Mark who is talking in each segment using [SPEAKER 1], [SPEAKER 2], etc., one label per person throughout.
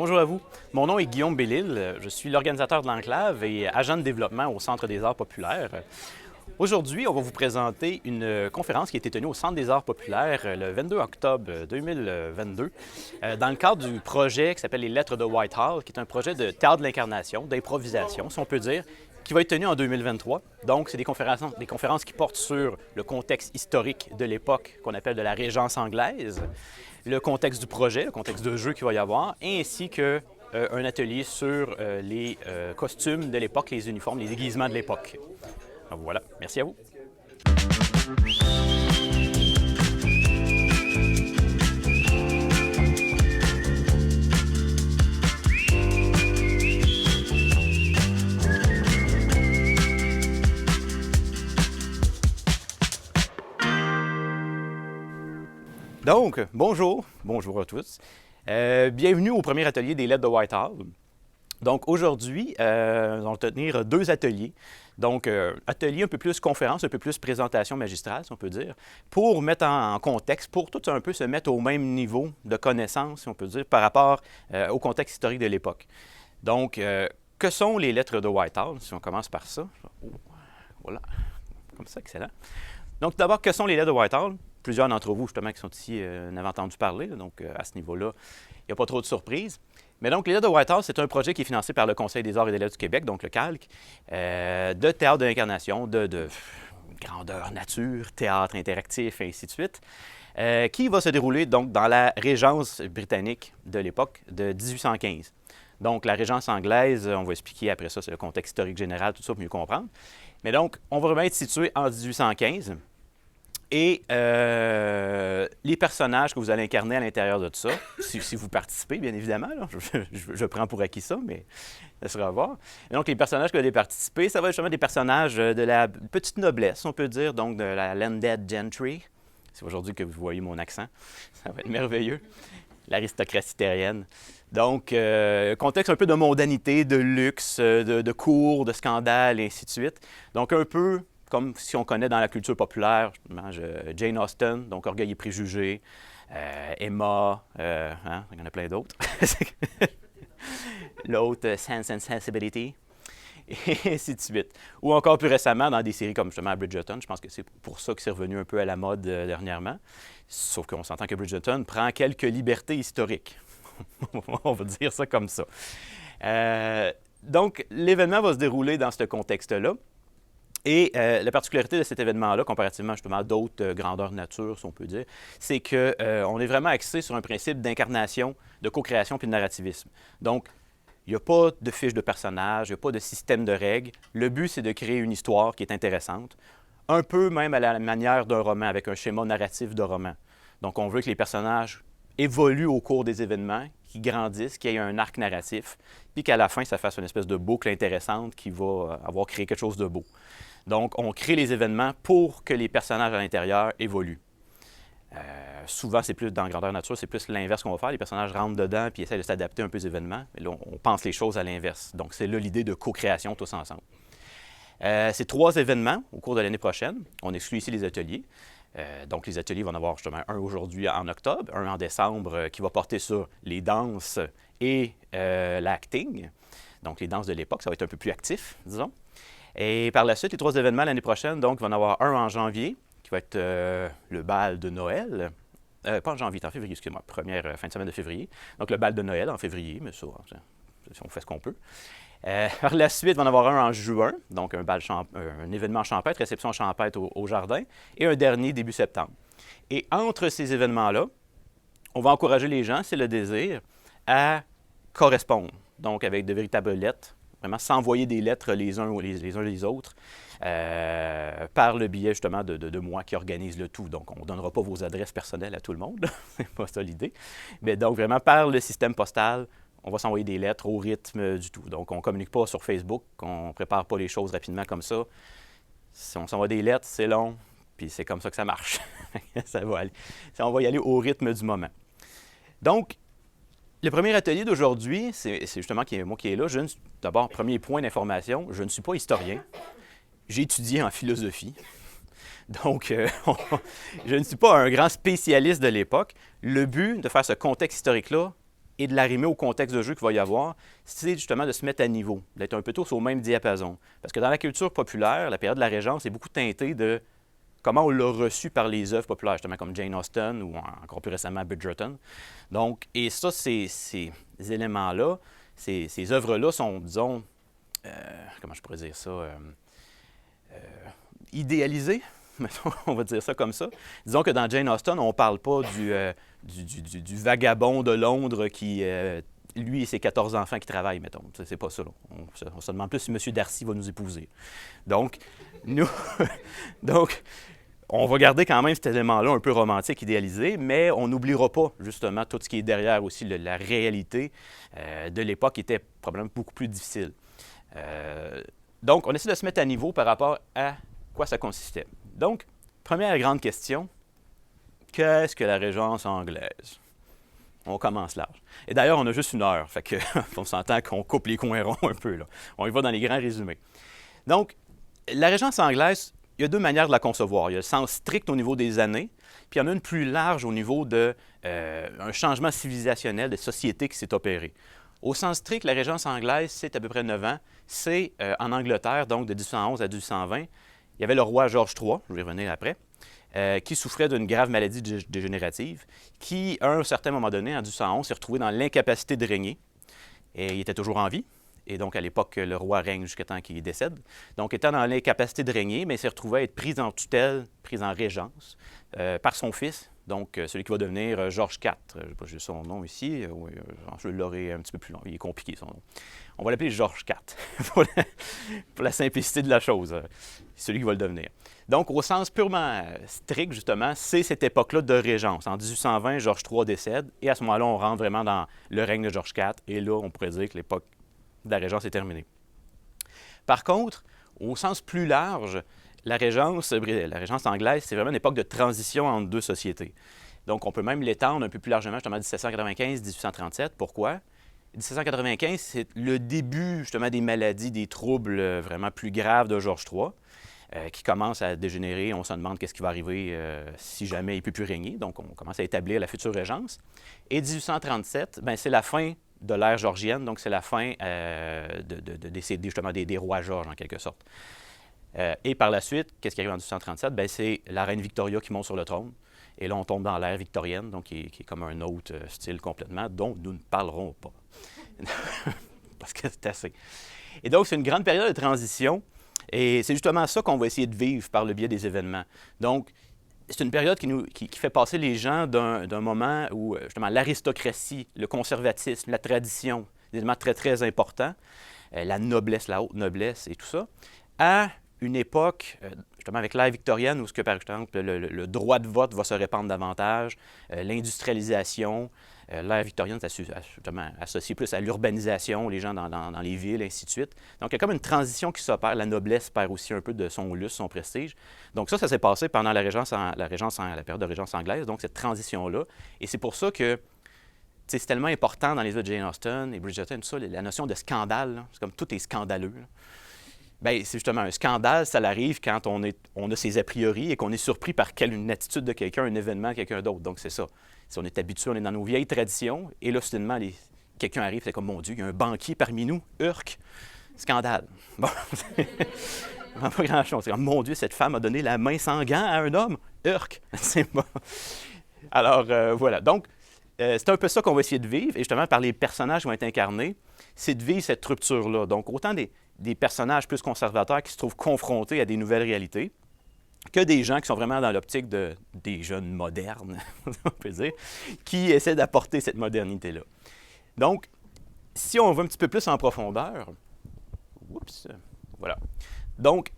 [SPEAKER 1] bonjour à vous. Mon nom est Guillaume Bellil. Je suis l'organisateur de l'Enclave et agent de développement au Centre des arts populaires. Aujourd'hui, on va vous présenter une conférence qui a été tenue au Centre des arts populaires le 22 octobre 2022 dans le cadre du projet qui s'appelle les Lettres de Whitehall, qui est un projet de théâtre de l'incarnation, d'improvisation, si on peut dire, qui va être tenu en 2023. Donc, c'est des conférences qui portent sur le contexte historique de l'époque qu'on appelle de la Régence anglaise, le contexte du projet, le contexte de jeu qu'il va y avoir, ainsi que un atelier sur les costumes de l'époque, les uniformes, les déguisements de l'époque. Donc voilà, merci à vous. Donc, bonjour à tous. Bienvenue au premier atelier des Lettres de Whitehall. Donc aujourd'hui, nous allons tenir deux ateliers. Donc, atelier un peu plus conférence, un peu plus présentation magistrale, si on peut dire, pour mettre en contexte, pour tout un peu se mettre au même niveau de connaissance, si on peut dire, par rapport au contexte historique de l'époque. Donc, que sont les Lettres de Whitehall, si on commence par ça? Oh, voilà, comme ça, excellent. Donc, d'abord, que sont les Lettres de Whitehall? Plusieurs d'entre vous, justement, qui sont ici, n'avaient entendu parler, donc à ce niveau-là, il n'y a pas trop de surprises. Mais donc, les Lettres de Whitehall, c'est un projet qui est financé par le Conseil des arts et des lettres du Québec, donc le CALQ, de théâtre de l'incarnation, de grandeur nature, théâtre interactif, et ainsi de suite, qui va se dérouler donc dans la Régence britannique de l'époque de 1815. Donc, la Régence anglaise, on va expliquer après ça, c'est le contexte historique général, tout ça pour mieux comprendre. Mais donc, on va vraiment être situé en 1815. Et les personnages que vous allez incarner à l'intérieur de tout ça, si vous participez, bien évidemment, là, je prends pour acquis ça, mais ça sera à voir. Et donc, les personnages que vous allez participer, ça va être justement des personnages de la petite noblesse, on peut dire, donc de la landed gentry. C'est aujourd'hui que vous voyez mon accent, ça va être merveilleux. L'aristocratie terrienne. Donc, contexte un peu de mondanité, de luxe, de cours, de scandales, et ainsi de suite. Donc, un peu comme si on connaît dans la culture populaire, Jane Austen, donc Orgueil et préjugés, Emma, il y en a plein d'autres. L'autre, Sense and Sensibility, et ainsi de suite. Ou encore plus récemment, dans des séries comme justement Bridgerton, je pense que c'est pour ça que c'est revenu un peu à la mode dernièrement. Sauf qu'on s'entend que Bridgerton prend quelques libertés historiques. On va dire ça comme ça. Donc, l'événement va se dérouler dans ce contexte-là. Et la particularité de cet événement-là, comparativement justement à d'autres grandeurs nature, si on peut dire, c'est qu'on est vraiment axé sur un principe d'incarnation, de co-création puis de narrativisme. Donc, il n'y a pas de fiche de personnage, il n'y a pas de système de règles. Le but, c'est de créer une histoire qui est intéressante, un peu même à la manière d'un roman, avec un schéma narratif de roman. Donc, on veut que les personnages évoluent au cours des événements, qu'ils grandissent, qu'il y ait un arc narratif, puis qu'à la fin, ça fasse une espèce de boucle intéressante qui va avoir créé quelque chose de beau. Donc, on crée les événements pour que les personnages à l'intérieur évoluent. Souvent, c'est plus dans grandeur nature, c'est plus l'inverse qu'on va faire. Les personnages rentrent dedans puis essaient de s'adapter un peu aux événements. Mais là, on pense les choses à l'inverse. Donc, c'est là l'idée de co-création tous ensemble. C'est 3 événements au cours de l'année prochaine. On exclut ici les ateliers. Donc, les ateliers vont en avoir justement un aujourd'hui en octobre, un en décembre qui va porter sur les danses et l'acting. Donc, les danses de l'époque, ça va être un peu plus actif, disons. Et par la suite, les 3 événements l'année prochaine, donc, il va y en avoir un en janvier, qui va être le bal de Noël. Pas en janvier, en février, excusez-moi, première fin de semaine de février. Donc, le bal de Noël en février, mais ça, on fait ce qu'on peut. Par la suite, il va y en avoir un en juin, donc un événement champêtre, réception champêtre au jardin, et un dernier début septembre. Et entre ces événements-là, on va encourager les gens, c'est le désir, à correspondre, donc avec de véritables lettres, vraiment s'envoyer des lettres les uns les autres, par le biais justement de moi qui organise le tout. Donc, on ne donnera pas vos adresses personnelles à tout le monde, c'est pas ça l'idée. Mais donc, vraiment, par le système postal, on va s'envoyer des lettres au rythme du tout. Donc, on ne communique pas sur Facebook, on ne prépare pas les choses rapidement comme ça. Si on s'envoie des lettres, c'est long, puis c'est comme ça que ça marche. On va y aller au rythme du moment. Donc, le premier atelier d'aujourd'hui, c'est justement moi qui est là. D'abord, premier point d'information, je ne suis pas historien. J'ai étudié en philosophie. Donc, je ne suis pas un grand spécialiste de l'époque. Le but de faire ce contexte historique-là, et de l'arrimer au contexte de jeu qu'il va y avoir, c'est justement de se mettre à niveau, d'être un peu tous au même diapason. Parce que dans la culture populaire, la période de la Régence est beaucoup teintée de comment on l'a reçu par les œuvres populaires, justement comme Jane Austen ou encore plus récemment Bridgerton. Donc, et ça, ces éléments-là, ces œuvres-là sont, disons, comment je pourrais dire ça, idéalisées, on va dire ça comme ça. Disons que dans Jane Austen, on ne parle pas du vagabond de Londres qui, lui et ses 14 enfants qui travaillent, mettons. C'est pas ça. On se demande plus si M. Darcy va nous épouser. Donc, nous, donc, on va garder quand même cet élément-là un peu romantique, idéalisé, mais on n'oubliera pas justement tout ce qui est derrière aussi la réalité de l'époque qui était probablement beaucoup plus difficile. Donc, on essaie de se mettre à niveau par rapport à quoi ça consistait. Donc, première grande question, qu'est-ce que la Régence anglaise? On commence large. Et d'ailleurs, on a juste 1 heure, fait que on s'entend qu'on coupe les coins ronds un peu, là. On y va dans les grands résumés. Donc, la Régence anglaise, il y a 2 manières de la concevoir. Il y a le sens strict au niveau des années, puis il y en a une plus large au niveau d'un changement civilisationnel de société qui s'est opéré. Au sens strict, la Régence anglaise, c'est à peu près 9 ans. C'est en Angleterre, donc de 1811 à 1820. Il y avait le roi George III, je vais y revenir après, qui souffrait d'une grave maladie dégénérative, qui, à un certain moment donné, en 1811, s'est retrouvé dans l'incapacité de régner. Et il était toujours en vie. Et donc, à l'époque, le roi règne jusqu'à temps qu'il décède. Donc, étant dans l'incapacité de régner, mais il s'est retrouvé à être pris en tutelle, pris en régence, par son fils, donc celui qui va devenir George IV. J'ai son nom ici. Je l'aurai un petit peu plus long. Il est compliqué, son nom. On va l'appeler George IV, pour la simplicité de la chose. C'est celui qui va le devenir. Donc, au sens purement strict, justement, c'est cette époque-là de régence. En 1820, George III décède, et à ce moment-là, on rentre vraiment dans le règne de George IV, et là, on pourrait dire que l'époque de la Régence est terminée. Par contre, au sens plus large, la Régence anglaise, c'est vraiment une époque de transition entre 2 sociétés. Donc, on peut même l'étendre un peu plus largement, justement, 1795-1837. Pourquoi? 1795, c'est le début, justement, des maladies, des troubles vraiment plus graves de George III, qui commence à dégénérer. On se demande qu'est-ce qui va arriver si jamais il ne peut plus régner. Donc, on commence à établir la future Régence. Et 1837, bien, c'est la fin de l'ère georgienne, donc c'est la fin justement des rois Georges, en quelque sorte. Et par la suite, qu'est-ce qui arrive en 1837? Bien, c'est la reine Victoria qui monte sur le trône. Et là, on tombe dans l'ère victorienne, donc qui est comme un autre style complètement, dont nous ne parlerons pas. Parce que c'est assez. Et donc, c'est une grande période de transition. Et c'est justement ça qu'on va essayer de vivre par le biais des événements. Donc, c'est une période qui fait passer les gens d'un moment où, justement, l'aristocratie, le conservatisme, la tradition, des éléments très, très importants, la noblesse, la haute noblesse et tout ça, à une époque, justement, avec l'ère victorienne, où, par exemple, le droit de vote va se répandre davantage, l'industrialisation. L'ère victorienne, c'est justement associé plus à l'urbanisation, les gens dans les villes, ainsi de suite. Donc, il y a comme une transition qui s'opère. La noblesse perd aussi un peu de son lustre, son prestige. Donc, ça s'est passé pendant la période de Régence anglaise, donc cette transition-là. Et c'est pour ça que c'est tellement important dans les œuvres de Jane Austen et Bridgerton, tout ça, la notion de scandale. C'est comme tout est scandaleux. Bien, c'est justement un scandale, ça arrive quand on a ses a priori et qu'on est surpris par une attitude de quelqu'un, un événement de quelqu'un d'autre. Donc, c'est ça. Si on est habitué, on est dans nos vieilles traditions, et là, soudainement, quelqu'un arrive, c'est comme, mon Dieu, il y a un banquier parmi nous, urk, scandale. Bon, pas grand-chose. C'est comme, mon Dieu, cette femme a donné la main sans gants à un homme, urk. C'est bon. Alors, voilà. Donc, c'est un peu ça qu'on va essayer de vivre, et justement, par les personnages qui vont être incarnés, c'est de vivre cette rupture-là. Donc, autant des personnages plus conservateurs qui se trouvent confrontés à des nouvelles réalités, que des gens qui sont vraiment dans l'optique des jeunes modernes, on peut dire, qui essaient d'apporter cette modernité-là. Donc, si on va un petit peu plus en profondeur, voilà. Donc,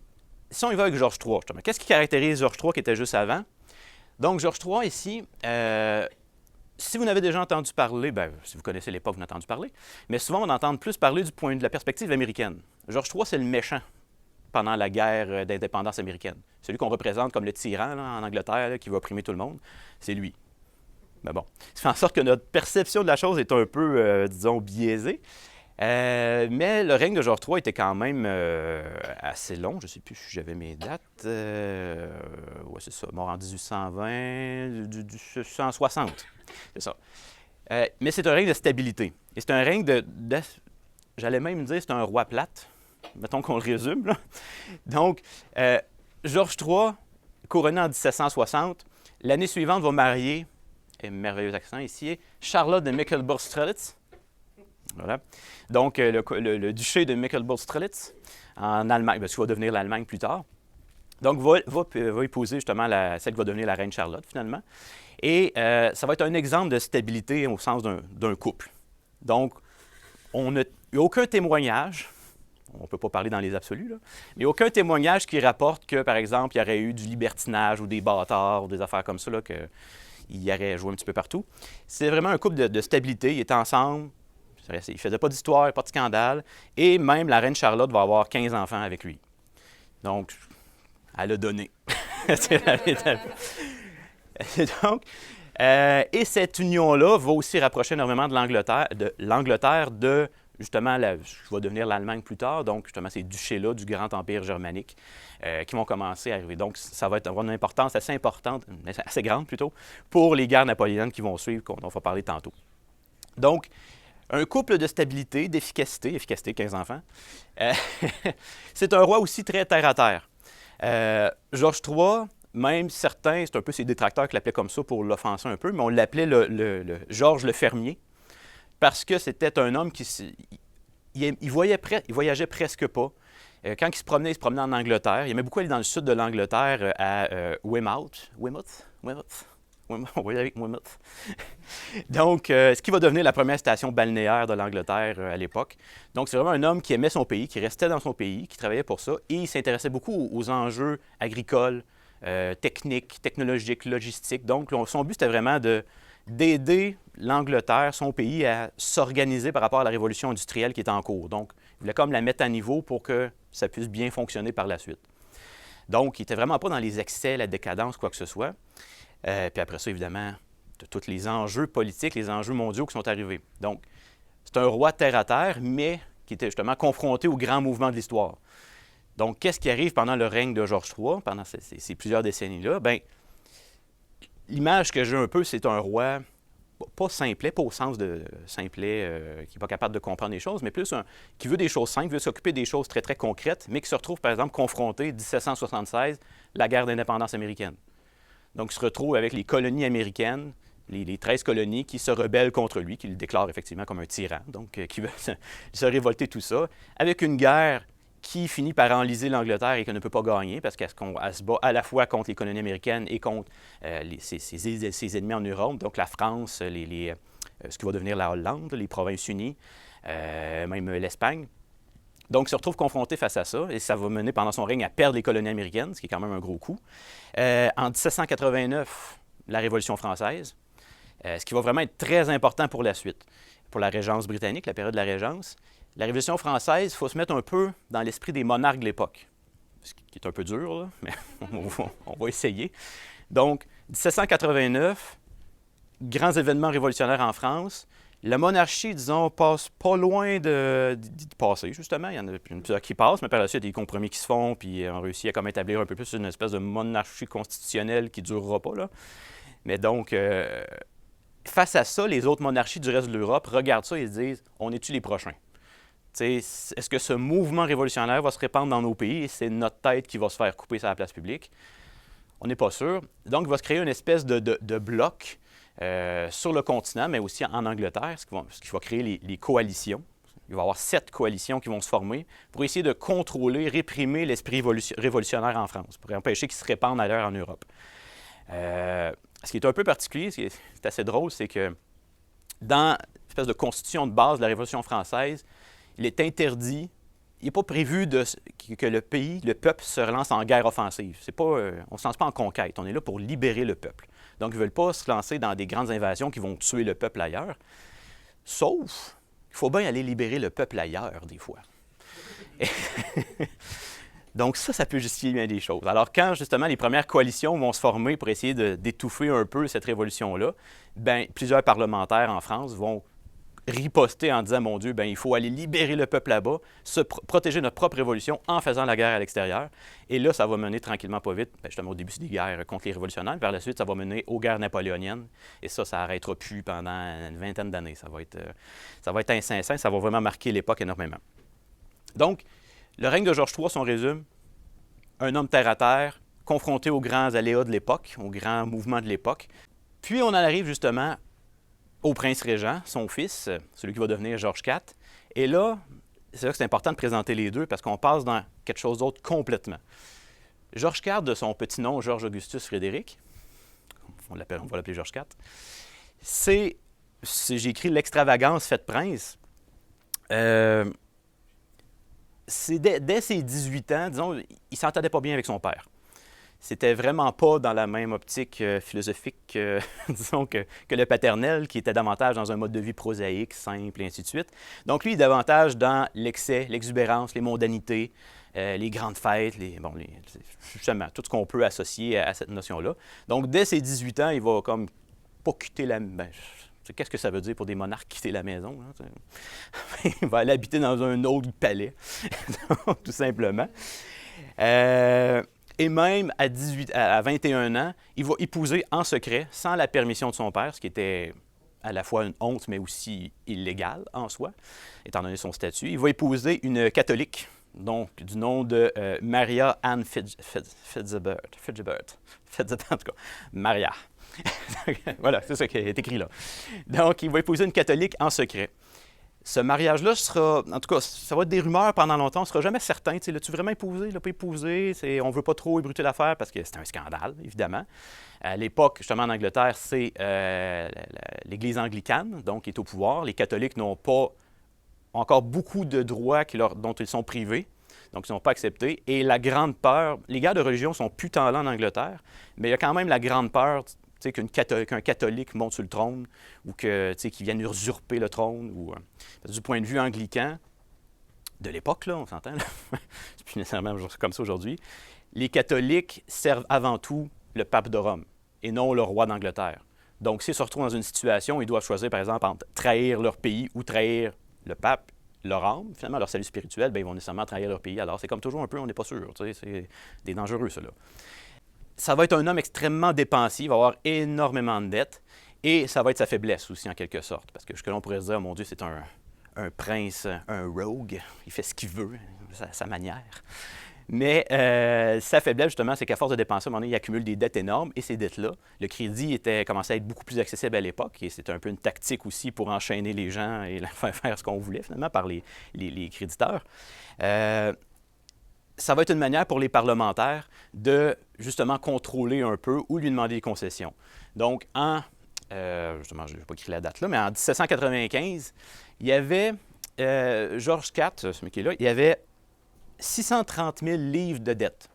[SPEAKER 1] si on y va avec George III, justement, qu'est-ce qui caractérise George III qui était juste avant? Donc, George III, ici, si vous n'avez déjà entendu parler, bien, si vous connaissez l'époque, vous en avez entendu parler, mais souvent, on entend plus parler du point de la perspective américaine. George III, c'est le méchant pendant la guerre d'indépendance américaine. Celui qu'on représente comme le tyran là, en Angleterre là, qui va opprimer tout le monde, c'est lui. Mais bon, ça fait en sorte que notre perception de la chose est un peu, disons, biaisée. Mais le règne de George III était quand même assez long. Je ne sais plus si j'avais mes dates. Oui, c'est ça. Mort en 1820, 1860. C'est ça. Mais c'est un règne de stabilité. Et c'est un règne j'allais même dire, c'est un roi plate. Mettons qu'on le résume, là. Donc, Georges III, couronné en 1760, l'année suivante va marier, un merveilleux accent ici, Charlotte de Mecklembourg-Strelitz. Voilà. Donc, le duché de Mecklembourg-Strelitz en Allemagne, ce qui va devenir l'Allemagne plus tard. Donc, va épouser justement celle qui va devenir la reine Charlotte, finalement. Et ça va être un exemple de stabilité au sens d'un couple. Donc, il n'y a aucun témoignage, on ne peut pas parler dans les absolus, là, mais aucun témoignage qui rapporte que, par exemple, il y aurait eu du libertinage ou des bâtards ou des affaires comme ça, qu'il y aurait joué un petit peu partout. C'est vraiment un couple de stabilité. Ils étaient ensemble, ils ne faisaient pas d'histoire, pas de scandale, et même la reine Charlotte va avoir 15 enfants avec lui. Donc, elle a donné. Donc, et cette union-là va aussi rapprocher énormément de l'Angleterre de justement, qui va devenir l'Allemagne plus tard, donc justement ces duchés-là du grand empire germanique qui vont commencer à arriver. Donc, ça va avoir une importance assez importante, assez grande plutôt, pour les guerres napoléoniennes qui vont suivre, dont on va parler tantôt. Donc, un couple de stabilité, d'efficacité, 15 enfants. C'est un roi aussi très terre-à-terre. Georges III, même certains, c'est un peu ses détracteurs qui l'appelaient comme ça pour l'offenser un peu, mais on l'appelait Georges le fermier, parce que c'était un homme qui il voyageait presque pas. Quand il se promenait en Angleterre. Il aimait beaucoup aller dans le sud de l'Angleterre, à Weymouth. On va y aller avec Weymouth. Donc, ce qui va devenir la première station balnéaire de l'Angleterre à l'époque. Donc, c'est vraiment un homme qui aimait son pays, qui restait dans son pays, qui travaillait pour ça, et il s'intéressait beaucoup aux enjeux agricoles, techniques, technologiques, logistiques. Donc, son but, c'était vraiment d'aider l'Angleterre, son pays, à s'organiser par rapport à la révolution industrielle qui était en cours. Donc, il voulait comme la mettre à niveau pour que ça puisse bien fonctionner par la suite. Donc, il n'était vraiment pas dans les excès, la décadence, quoi que ce soit. Puis après ça, évidemment, de tous les enjeux politiques, les enjeux mondiaux qui sont arrivés. Donc, c'est un roi terre-à-terre, mais qui était justement confronté aux grands mouvements de l'histoire. Donc, qu'est-ce qui arrive pendant le règne de Georges III, pendant ces plusieurs décennies-là? Bien, l'image que j'ai un peu, c'est un roi, pas simplet, pas au sens de simplet, qui n'est pas capable de comprendre les choses, mais plus qui veut des choses simples, veut s'occuper des choses très, très concrètes, mais qui se retrouve, par exemple, confronté, 1776, la guerre d'indépendance américaine. Donc, il se retrouve avec les colonies américaines, les 13 colonies qui se rebellent contre lui, qui le déclarent effectivement comme un tyran, donc qui veut se révolter, tout ça, avec une guerre qui finit par enliser l'Angleterre et qu'elle ne peut pas gagner parce qu'elle se bat à la fois contre les colonies américaines et contre ses ennemis en Europe, donc la France, ce qui va devenir la Hollande, les Provinces-Unies, même l'Espagne. Donc, il se retrouve confronté face à ça, et ça va mener pendant son règne à perdre les colonies américaines, ce qui est quand même un gros coup. En 1789, la Révolution française, ce qui va vraiment être très important pour la suite, pour la Régence britannique, la période de la Régence. La Révolution française, il faut se mettre un peu dans l'esprit des monarques de l'époque, ce qui est un peu dur, là, mais on va essayer. Donc, 1789, grands événements révolutionnaires en France. La monarchie, disons, passe pas loin de passer, justement. Il y en a plusieurs qui passent, mais par la suite, il y a des compromis qui se font, puis on réussit à comme établir un peu plus une espèce de monarchie constitutionnelle qui ne durera pas, là. Mais donc, face à ça, les autres monarchies du reste de l'Europe regardent ça et se disent « On est-tu les prochains? » Est-ce que ce mouvement révolutionnaire va se répandre dans nos pays et c'est notre tête qui va se faire couper sur la place publique? On n'est pas sûr. Donc, il va se créer une espèce de bloc sur le continent, mais aussi en Angleterre, ce qui va créer les coalitions. Il va y avoir 7 coalitions qui vont se former pour essayer de contrôler, réprimer l'esprit révolutionnaire en France, pour empêcher qu'il se répande ailleurs en Europe. Ce qui est un peu particulier, ce qui est assez drôle, c'est que dans l'espèce de constitution de base de la Révolution française, il est interdit, il n'est pas prévu que le peuple se relance en guerre offensive. On ne se lance pas en conquête, on est là pour libérer le peuple. Donc, ils ne veulent pas se lancer dans des grandes invasions qui vont tuer le peuple ailleurs. Sauf, il faut bien aller libérer le peuple ailleurs, des fois. Donc, ça peut justifier bien des choses. Alors, quand, justement, les premières coalitions vont se former pour essayer d'étouffer un peu cette révolution-là, bien, plusieurs parlementaires en France vont riposter en disant, mon Dieu, ben, il faut aller libérer le peuple là-bas, protéger notre propre révolution en faisant la guerre à l'extérieur. Et là, ça va mener tranquillement, pas vite. Ben, justement, au début, c'est des guerres contre les révolutionnaires. Par la suite, ça va mener aux guerres napoléoniennes. Et ça n'arrêtera plus pendant une vingtaine d'années. Ça va être incessant. Ça va vraiment marquer l'époque énormément. Donc, le règne de Georges III, si on résume, un homme terre à terre, confronté aux grands aléas de l'époque, aux grands mouvements de l'époque. Puis, on en arrive justement au prince régent, son fils, celui qui va devenir Georges IV. Et là, c'est là que c'est important de présenter les deux parce qu'on passe dans quelque chose d'autre complètement. Georges IV, de son petit nom, Georges Augustus Frédéric, on va l'appeler Georges IV, j'ai écrit l'extravagance faite prince. C'est dès ses 18 ans, disons, il ne s'entendait pas bien avec son père. C'était vraiment pas dans la même optique philosophique, disons, que le paternel, qui était davantage dans un mode de vie prosaïque, simple, et ainsi de suite. Donc, lui, il est davantage dans l'excès, l'exubérance, les mondanités, les grandes fêtes, justement, tout ce qu'on peut associer à cette notion-là. Donc, dès ses 18 ans, il va comme pas quitter la... qu'est-ce que ça veut dire pour des monarques quitter la maison? Hein? Il va aller habiter dans un autre palais, tout simplement. Et même à 21 ans, il va épouser en secret, sans la permission de son père, ce qui était à la fois une honte, mais aussi illégal en soi, étant donné son statut. Il va épouser une catholique, donc du nom de Maria Anne Fitzgerald. En tout cas, Maria. Voilà, c'est ça qui est écrit là. Donc, il va épouser une catholique en secret. Ce mariage-là sera, en tout cas, ça va être des rumeurs pendant longtemps, on ne sera jamais certain. L'as-tu vraiment épousé, l'a pas épousé? On ne veut pas trop ébruiter l'affaire parce que c'est un scandale, évidemment. À l'époque, justement, en Angleterre, c'est l'Église anglicane, donc, qui est au pouvoir. Les catholiques n'ont pas encore beaucoup de droits dont ils sont privés, donc ils ne sont pas acceptés. Et la grande peur, les guerres de religion sont plus tant là en Angleterre, mais il y a quand même la grande peur qu'un catholique monte sur le trône ou qu'il vienne usurper le trône. Du point de vue anglican, de l'époque, là, on s'entend, c'est plus nécessairement comme ça aujourd'hui, les catholiques servent avant tout le pape de Rome et non le roi d'Angleterre. Donc, s'ils se retrouvent dans une situation, ils doivent choisir, par exemple, entre trahir leur pays ou trahir le pape, leur âme, finalement, leur salut spirituel, bien, ils vont nécessairement trahir leur pays. Alors, c'est comme toujours un peu, on n'est pas sûr, c'est des dangereux, ceux-là. Ça va être un homme extrêmement dépensier, il va avoir énormément de dettes, et ça va être sa faiblesse aussi, en quelque sorte. Parce que jusque-là, on pourrait se dire, oh, mon Dieu, c'est un prince, un rogue, il fait ce qu'il veut, à sa manière. Mais sa faiblesse, justement, c'est qu'à force de dépenser, à un moment donné, il accumule des dettes énormes, et ces dettes-là, le crédit commençait à être beaucoup plus accessible à l'époque, et c'était un peu une tactique aussi pour enchaîner les gens et leur faire ce qu'on voulait, finalement, par les créditeurs. Ça va être une manière pour les parlementaires de, justement, contrôler un peu ou lui demander des concessions. Donc, justement, je n'ai pas écrit la date là, mais en 1795, il y avait, Georges IV, ce mec qui est là, il y avait 630 000 livres de dettes.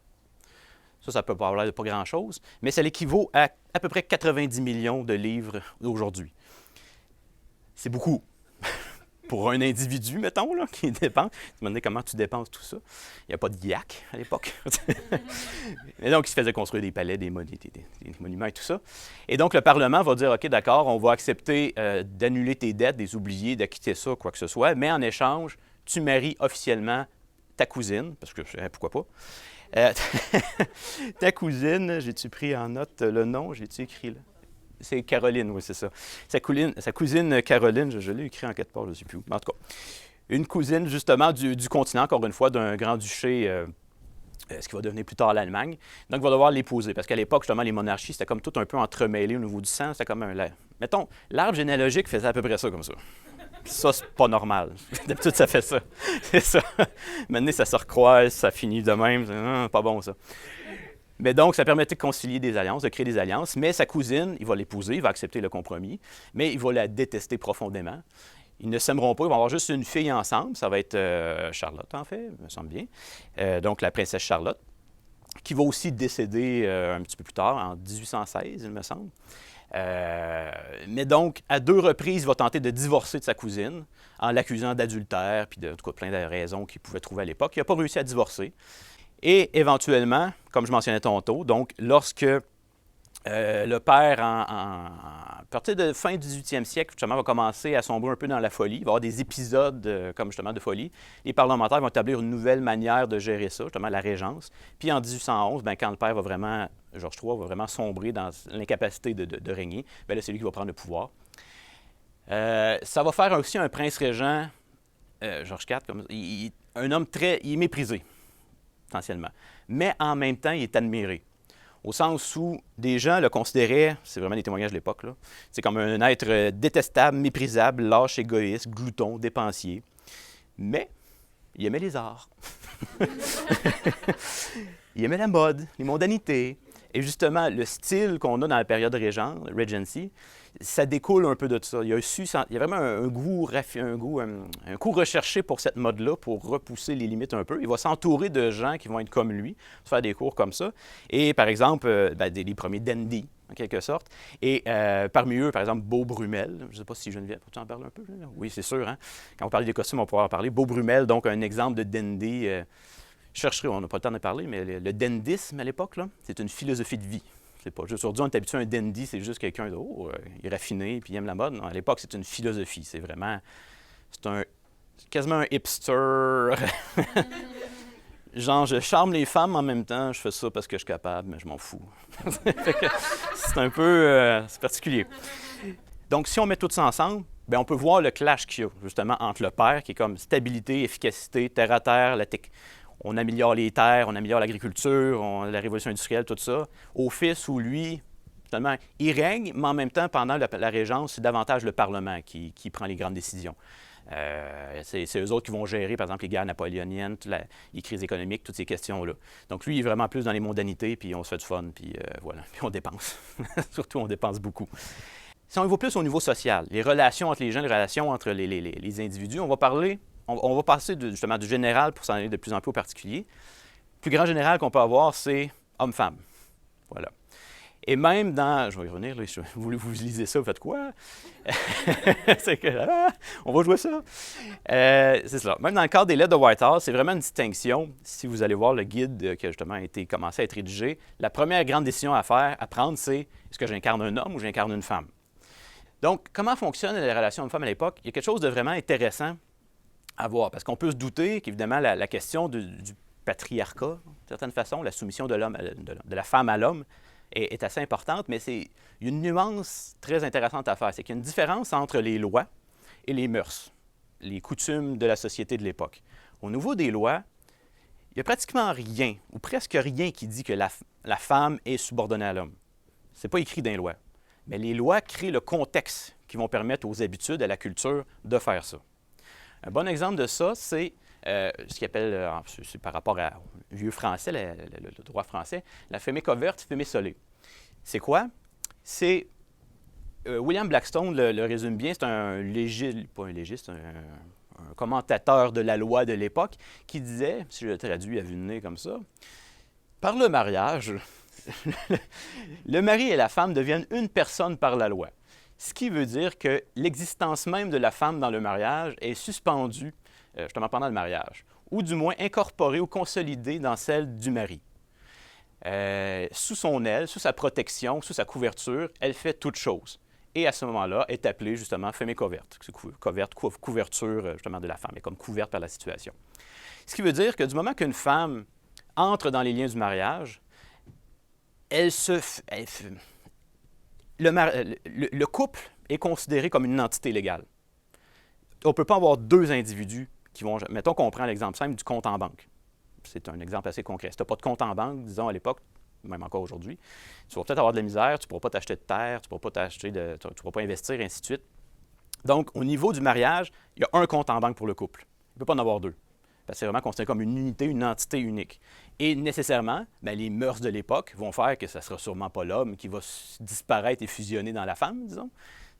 [SPEAKER 1] Ça peut pas avoir l'air de pas grand-chose, mais ça l'équivaut à peu près 90 millions de livres d'aujourd'hui. C'est beaucoup. Pour un individu, mettons, là, qui dépense. Tu me demandais comment tu dépenses tout ça. Il n'y a pas de IAC à l'époque. Et donc, il se faisait construire des palais, des monuments et tout ça. Et donc, le Parlement va dire, OK, d'accord, on va accepter d'annuler tes dettes, des oublier, d'acquitter ça, quoi que ce soit, mais en échange, tu maries officiellement ta cousine, parce que pourquoi pas. Ta cousine, j'ai-tu pris en note le nom? J'ai-tu écrit là? C'est Caroline, oui, c'est ça. Sa cousine Caroline, je l'ai écrit en quelque part, je ne sais plus où. En tout cas, une cousine, justement, du continent, encore une fois, d'un grand-duché, ce qui va devenir plus tard l'Allemagne. Donc, il va devoir l'épouser, parce qu'à l'époque, justement, les monarchies, c'était comme tout un peu entremêlé au niveau du sang. C'était comme mettons, l'arbre généalogique faisait à peu près ça, comme ça. Ça, c'est pas normal. D'habitude, ça fait ça. C'est ça. Maintenant, ça se recroise, ça finit de même. C'est pas bon, ça. Mais donc, ça permettait de concilier des alliances, de créer des alliances. Mais sa cousine, il va l'épouser, il va accepter le compromis, mais il va la détester profondément. Ils ne s'aimeront pas, ils vont avoir juste une fille ensemble. Ça va être Charlotte, en fait, me semble bien. Donc, la princesse Charlotte, qui va aussi décéder un petit peu plus tard, en 1816, il me semble. Mais donc, à 2 reprises, il va tenter de divorcer de sa cousine en l'accusant d'adultère, puis de tout cas, plein de raisons qu'il pouvait trouver à l'époque. Il n'a pas réussi à divorcer. Et éventuellement, comme je mentionnais tantôt, donc lorsque Le père, à partir de fin du 18e siècle, justement, va commencer à sombrer un peu dans la folie. Il va y avoir des épisodes comme justement de folie. Les parlementaires vont établir une nouvelle manière de gérer ça, justement la régence. Puis en 1811, bien, quand le père va vraiment, Georges III, va vraiment sombrer dans l'incapacité de régner, bien là, c'est lui qui va prendre le pouvoir. Ça va faire aussi un prince régent, Georges IV, un homme il est méprisé, essentiellement. Mais en même temps, il est admiré. Au sens où des gens le considéraient, c'est vraiment des témoignages de l'époque, c'est comme un être détestable, méprisable, lâche, égoïste, glouton, dépensier. Mais il aimait les arts. Il aimait la mode, les mondanités. Et justement, le style qu'on a dans la période Regency, ça découle un peu de ça. Il y a vraiment un goût recherché pour cette mode-là, pour repousser les limites un peu. Il va s'entourer de gens qui vont être comme lui, faire des cours comme ça. Et par exemple, les premiers dandy, en quelque sorte. Et parmi eux, par exemple, Beau Brummel. Je ne sais pas si Geneviève, tu en parles un peu? Oui, c'est sûr. Hein? Quand on parle des costumes, on va pouvoir en parler. Beau Brummel, donc un exemple de dandy. Je chercherai, on n'a pas le temps de parler, mais le dandisme à l'époque, c'est une philosophie de vie. C'est pas juste aujourd'hui, on est habitué à un dandy, c'est juste quelqu'un de il est raffiné puis il aime la mode. Non, à l'époque, c'est une philosophie. C'est quasiment un hipster. Genre, je charme les femmes en même temps, je fais ça parce que je suis capable, mais je m'en fous. C'est un peu c'est particulier. Donc, si on met tout ça ensemble, bien, on peut voir le clash qu'il y a justement entre le père, qui est comme stabilité, efficacité, terre à terre, on améliore les terres, on améliore l'agriculture, la révolution industrielle, tout ça, au fils où lui, finalement, il règne, mais en même temps, pendant la régence, c'est davantage le Parlement qui prend les grandes décisions. C'est eux autres qui vont gérer, par exemple, les guerres napoléoniennes, les crises économiques, toutes ces questions-là. Donc, lui, il est vraiment plus dans les mondanités, puis on se fait du fun, puis voilà, puis on dépense. Surtout, on dépense beaucoup. Si on y va plus au niveau social, les relations entre les gens, les relations entre les individus, on va passer justement du général pour s'en aller de plus en plus au particulier. Le plus grand général qu'on peut avoir, c'est homme-femme. Voilà. Et même dans... Je vais y revenir, là, vous lisez ça, vous faites quoi? C'est que... on va jouer ça. C'est cela. Même dans le cadre des lettres de Whitehall, c'est vraiment une distinction. Si vous allez voir le guide qui a justement commencé à être rédigé, la première grande décision à prendre, c'est est-ce que j'incarne un homme ou j'incarne une femme? Donc, comment fonctionnent les relations hommes-femmes à l'époque? Il y a quelque chose de vraiment intéressant à voir, parce qu'on peut se douter qu'évidemment, la question du patriarcat, d'une certaine façon, la soumission de la femme à l'homme, est assez importante, mais il y a une nuance très intéressante à faire. C'est qu'il y a une différence entre les lois et les mœurs, les coutumes de la société de l'époque. Au niveau des lois, il n'y a pratiquement rien, ou presque rien, qui dit que la femme est subordonnée à l'homme. Ce n'est pas écrit dans les lois. Mais les lois créent le contexte qui vont permettre aux habitudes, à la culture, de faire ça. Un bon exemple de ça, c'est ce qu'ils appellent, c'est par rapport au vieux français, le droit français, la fumée coverte, fumée solée. C'est quoi? C'est William Blackstone le résume bien, c'est un légiste, pas un légiste, un commentateur de la loi de l'époque qui disait, si je le traduis à vue de nez comme ça, par le mariage, le mari et la femme deviennent une personne par la loi. Ce qui veut dire que l'existence même de la femme dans le mariage est suspendue justement pendant le mariage, ou du moins incorporée ou consolidée dans celle du mari. Sous son aile, sous sa protection, sous sa couverture, elle fait toute chose. Et à ce moment-là, est appelée justement fumée coverte. Couverture justement de la femme, elle est comme couverte par la situation. Ce qui veut dire que du moment qu'une femme entre dans les liens du mariage, le couple est considéré comme une entité légale. On ne peut pas avoir deux individus qui vont... Mettons qu'on prend l'exemple simple du compte en banque. C'est un exemple assez concret. Si tu n'as pas de compte en banque, disons à l'époque, même encore aujourd'hui, tu vas peut-être avoir de la misère, tu ne pourras pas t'acheter de terre, tu ne pourras pas tu pourras pas investir, et ainsi de suite. Donc, au niveau du mariage, il y a un compte en banque pour le couple. Il ne peut pas en avoir deux. Parce que c'est vraiment considéré comme une unité, une entité unique. Et nécessairement, bien, les mœurs de l'époque vont faire que ça ne sera sûrement pas l'homme qui va disparaître et fusionner dans la femme, disons.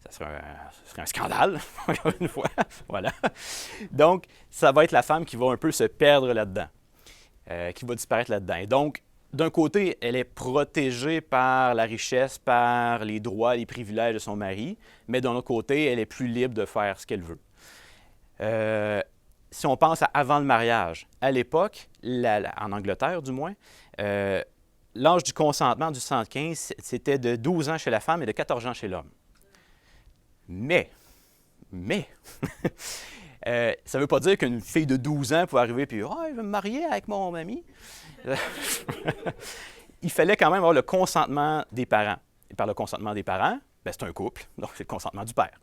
[SPEAKER 1] Ça serait un scandale, encore une fois. Voilà. Donc, ça va être la femme qui va un peu se perdre là-dedans, qui va disparaître là-dedans. Et donc, d'un côté, elle est protégée par la richesse, par les droits, les privilèges de son mari, mais d'un autre côté, elle est plus libre de faire ce qu'elle veut. Si on pense à avant le mariage, à l'époque, en Angleterre du moins, l'âge du consentement du 75, c'était de 12 ans chez la femme et de 14 ans chez l'homme. Mais, ça ne veut pas dire qu'une fille de 12 ans pouvait arriver et « Ah, je vais me marier avec mon ami. » Il fallait quand même avoir le consentement des parents. Et par le consentement des parents, ben, c'est un couple, donc c'est le consentement du père.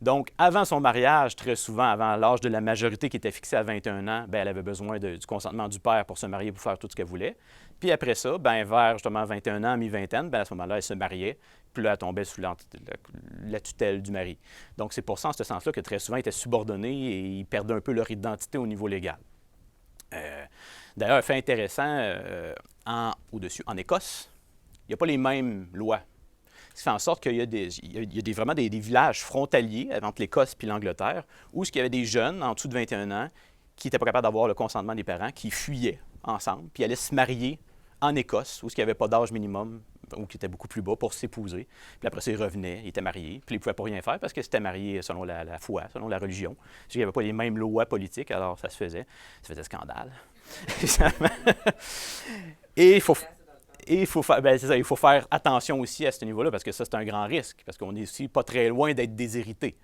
[SPEAKER 1] Donc, avant son mariage, très souvent, avant l'âge de la majorité qui était fixé à 21 ans, bien, elle avait besoin du consentement du père pour se marier, pour faire tout ce qu'elle voulait. Puis après ça, bien, vers justement 21 ans, mi-vingtaine, bien, à ce moment-là, elle se mariait. Puis là, elle tombait sous la tutelle du mari. Donc, c'est pour ça, en ce sens-là, que très souvent, ils étaient subordonnés et ils perdaient un peu leur identité au niveau légal. D'ailleurs, un fait intéressant, au-dessus, en Écosse, il n'y a pas les mêmes lois. Ce qui fait en sorte qu'il y a vraiment des villages frontaliers entre l'Écosse et l'Angleterre où il y avait des jeunes en dessous de 21 ans qui n'étaient pas capables d'avoir le consentement des parents, qui fuyaient ensemble, puis allaient se marier en Écosse, où il n'y avait pas d'âge minimum, ou qui était beaucoup plus bas, pour s'épouser. Puis après ça, ils revenaient, ils étaient mariés, puis ils ne pouvaient pas rien faire parce qu'ils étaient mariés selon la foi, selon la religion. Parce qu'il n'y avait pas les mêmes lois politiques, alors ça se faisait. Ça faisait scandale. Et il faut faire attention aussi à ce niveau-là, parce que ça, c'est un grand risque, parce qu'on est aussi pas très loin d'être déshérité.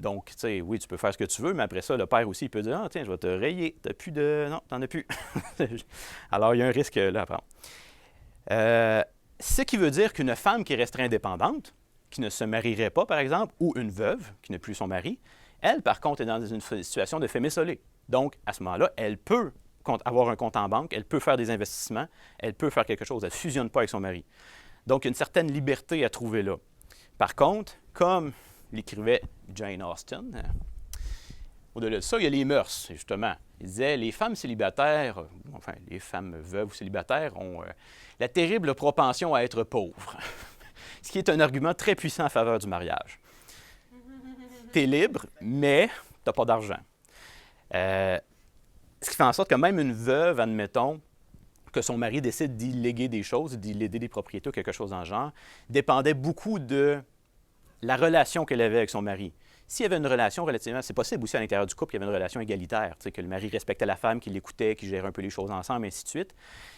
[SPEAKER 1] Donc, tu sais, oui, tu peux faire ce que tu veux, mais après ça, le père aussi, il peut dire « Ah, tiens, je vais te rayer, t'as plus de... Non, t'en as plus. » Alors, il y a un risque là à prendre. Ce qui veut dire qu'une femme qui resterait indépendante, qui ne se marierait pas, par exemple, ou une veuve, qui n'est plus son mari, elle, par contre, est dans une situation de femme isolée. Donc, à ce moment-là, elle peut avoir un compte en banque, elle peut faire des investissements, elle peut faire quelque chose, elle ne fusionne pas avec son mari. Donc, il y a une certaine liberté à trouver là. Par contre, comme l'écrivait Jane Austen, au-delà de ça, il y a les mœurs, justement. Il disait, les femmes célibataires, enfin, les femmes veuves ou célibataires ont la terrible propension à être pauvres, ce qui est un argument très puissant en faveur du mariage. Tu es libre, mais tu n'as pas d'argent. Ce qui fait en sorte que même une veuve, admettons, que son mari décide d'y léguer des choses, d'y léguer des propriétés ou quelque chose dans le genre, dépendait beaucoup de la relation qu'elle avait avec son mari. S'il y avait une relation relativement... C'est possible aussi à l'intérieur du couple qu'il y avait une relation égalitaire, que le mari respectait la femme, qu'il l'écoutait, qu'il gérait un peu les choses ensemble, ainsi de suite.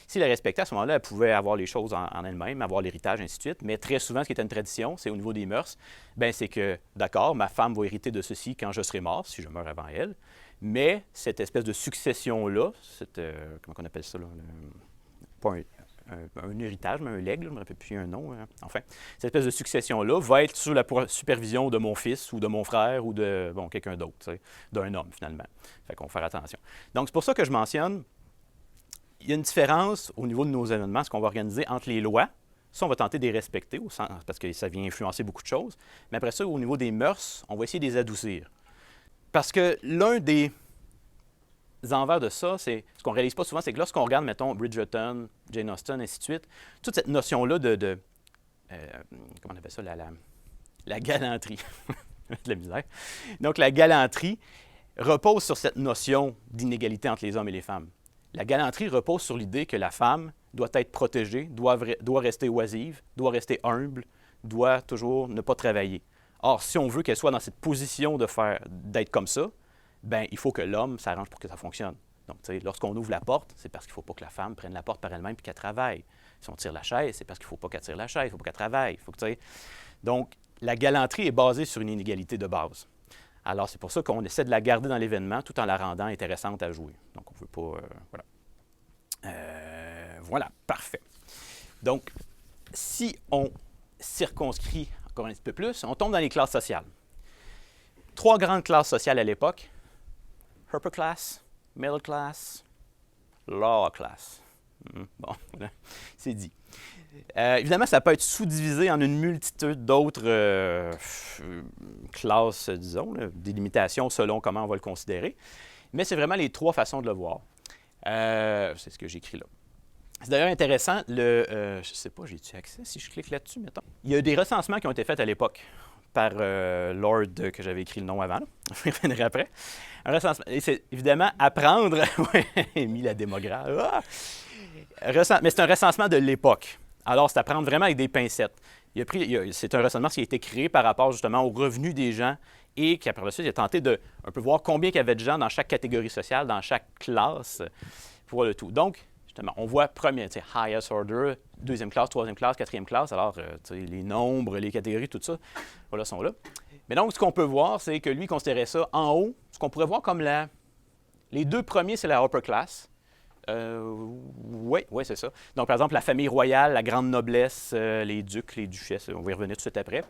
[SPEAKER 1] S'il la respectait, à ce moment-là, elle pouvait avoir les choses en elle-même, avoir l'héritage, ainsi de suite. Mais très souvent, ce qui était une tradition, c'est au niveau des mœurs, bien, c'est que, d'accord, ma femme va hériter de ceci quand je serai mort, si je meurs avant elle. Mais cette espèce de succession-là, comment on appelle ça, là? Pas un héritage, mais un legs, je ne me rappelle plus un nom. Enfin, cette espèce de succession-là va être sous la supervision de mon fils ou de mon frère ou de quelqu'un d'autre, d'un homme, finalement. Fait qu'on va faire attention. Donc, c'est pour ça que je mentionne, il y a une différence au niveau de nos événements, ce qu'on va organiser entre les lois. Ça, on va tenter de les respecter, parce que ça vient influencer beaucoup de choses. Mais après ça, au niveau des mœurs, on va essayer de les adoucir. Parce que l'un des envers de ça, c'est ce qu'on ne réalise pas souvent, c'est que lorsqu'on regarde, mettons, Bridgerton, Jane Austen, ainsi de suite, toute cette notion-là comment on appelle ça, la galanterie, de la misère. Donc, la galanterie repose sur cette notion d'inégalité entre les hommes et les femmes. La galanterie repose sur l'idée que la femme doit être protégée, doit rester oisive, doit rester humble, doit toujours ne pas travailler. Or, si on veut qu'elle soit dans cette position d'être comme ça, bien, il faut que l'homme s'arrange pour que ça fonctionne. Donc, tu sais, lorsqu'on ouvre la porte, c'est parce qu'il ne faut pas que la femme prenne la porte par elle-même et qu'elle travaille. Si on tire la chaise, c'est parce qu'il ne faut pas qu'elle tire la chaise, il ne faut pas qu'elle travaille. Donc, la galanterie est basée sur une inégalité de base. Alors, c'est pour ça qu'on essaie de la garder dans l'événement tout en la rendant intéressante à jouer. Donc, on ne veut pas... voilà, parfait. Donc, si on circonscrit encore un petit peu plus, on tombe dans les classes sociales. 3 grandes classes sociales à l'époque. Upper class, middle class, lower class. Bon, voilà, c'est dit. Évidemment, ça peut être sous-divisé en une multitude d'autres classes, disons, là, des limitations selon comment on va le considérer. Mais c'est vraiment les 3 façons de le voir. C'est ce que j'écris là. C'est d'ailleurs intéressant, je ne sais pas, j'ai-tu accès si je clique là-dessus, mettons? Il y a des recensements qui ont été faits à l'époque par Lord, que j'avais écrit le nom avant, là. Je reviendrai après. Un recensement, et c'est évidemment apprendre, oui, mis la démographe, mais c'est un recensement de l'époque. Alors, c'est à prendre vraiment avec des pincettes. C'est un recensement qui a été créé par rapport justement aux revenus des gens et qui, après ça, il a tenté de un peu voir combien il y avait de gens dans chaque catégorie sociale, dans chaque classe, pour le tout. Donc, justement, on voit premier, highest order, deuxième classe, troisième classe, quatrième classe. Alors, les nombres, les catégories, tout ça, voilà, sont là. Mais donc, ce qu'on peut voir, c'est que lui considérait ça en haut, ce qu'on pourrait voir comme les deux premiers, c'est la upper class. Oui, c'est ça. Donc, par exemple, la famille royale, la grande noblesse, les ducs, les duchesses, on va y revenir tout de suite après.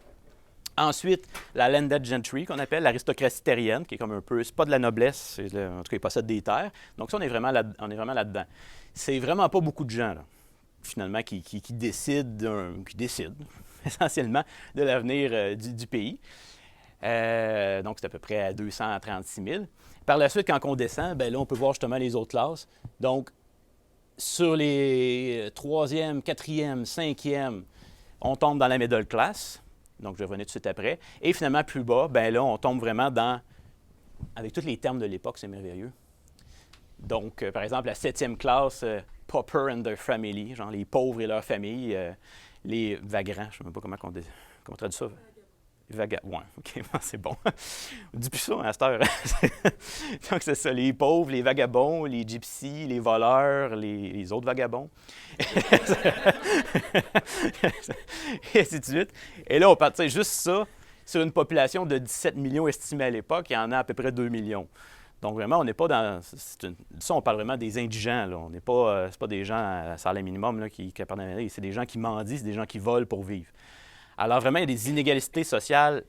[SPEAKER 1] Ensuite, la landed gentry, qu'on appelle l'aristocratie terrienne, qui est comme un peu, c'est pas de la noblesse, en tout cas, ils possèdent des terres. Donc ça, on est vraiment là-dedans. C'est vraiment pas beaucoup de gens, là, finalement, qui décident essentiellement de l'avenir du pays. Donc, c'est à peu près à 236 000. Par la suite, quand on descend, bien là, on peut voir justement les autres classes. Donc, sur les 3e, 4e, 5e, on tombe dans la middle class. Donc, je vais revenir tout de suite après. Et finalement, plus bas, bien là, on tombe vraiment avec tous les termes de l'époque, c'est merveilleux. Donc, par exemple, la 7e classe, pauper and their family, genre les pauvres et leur famille, les vagrants, je ne sais même pas comment on traduit ça. Ouais, OK, c'est bon. On dit plus ça à cette heure. Donc, c'est ça, les pauvres, les vagabonds, les gypsies, les voleurs, les autres vagabonds. Et ainsi de suite. Et là, on part, juste ça, sur une population de 17 millions estimée à l'époque, il y en a à peu près 2 millions. Donc, vraiment, on n'est pas dans... Ça, on parle vraiment des indigents, là. On n'est pas... c'est pas des gens à salaire minimum là, qui appartiennent. C'est des gens qui mendient, c'est des gens qui volent pour vivre. Alors, vraiment, il y a des inégalités sociales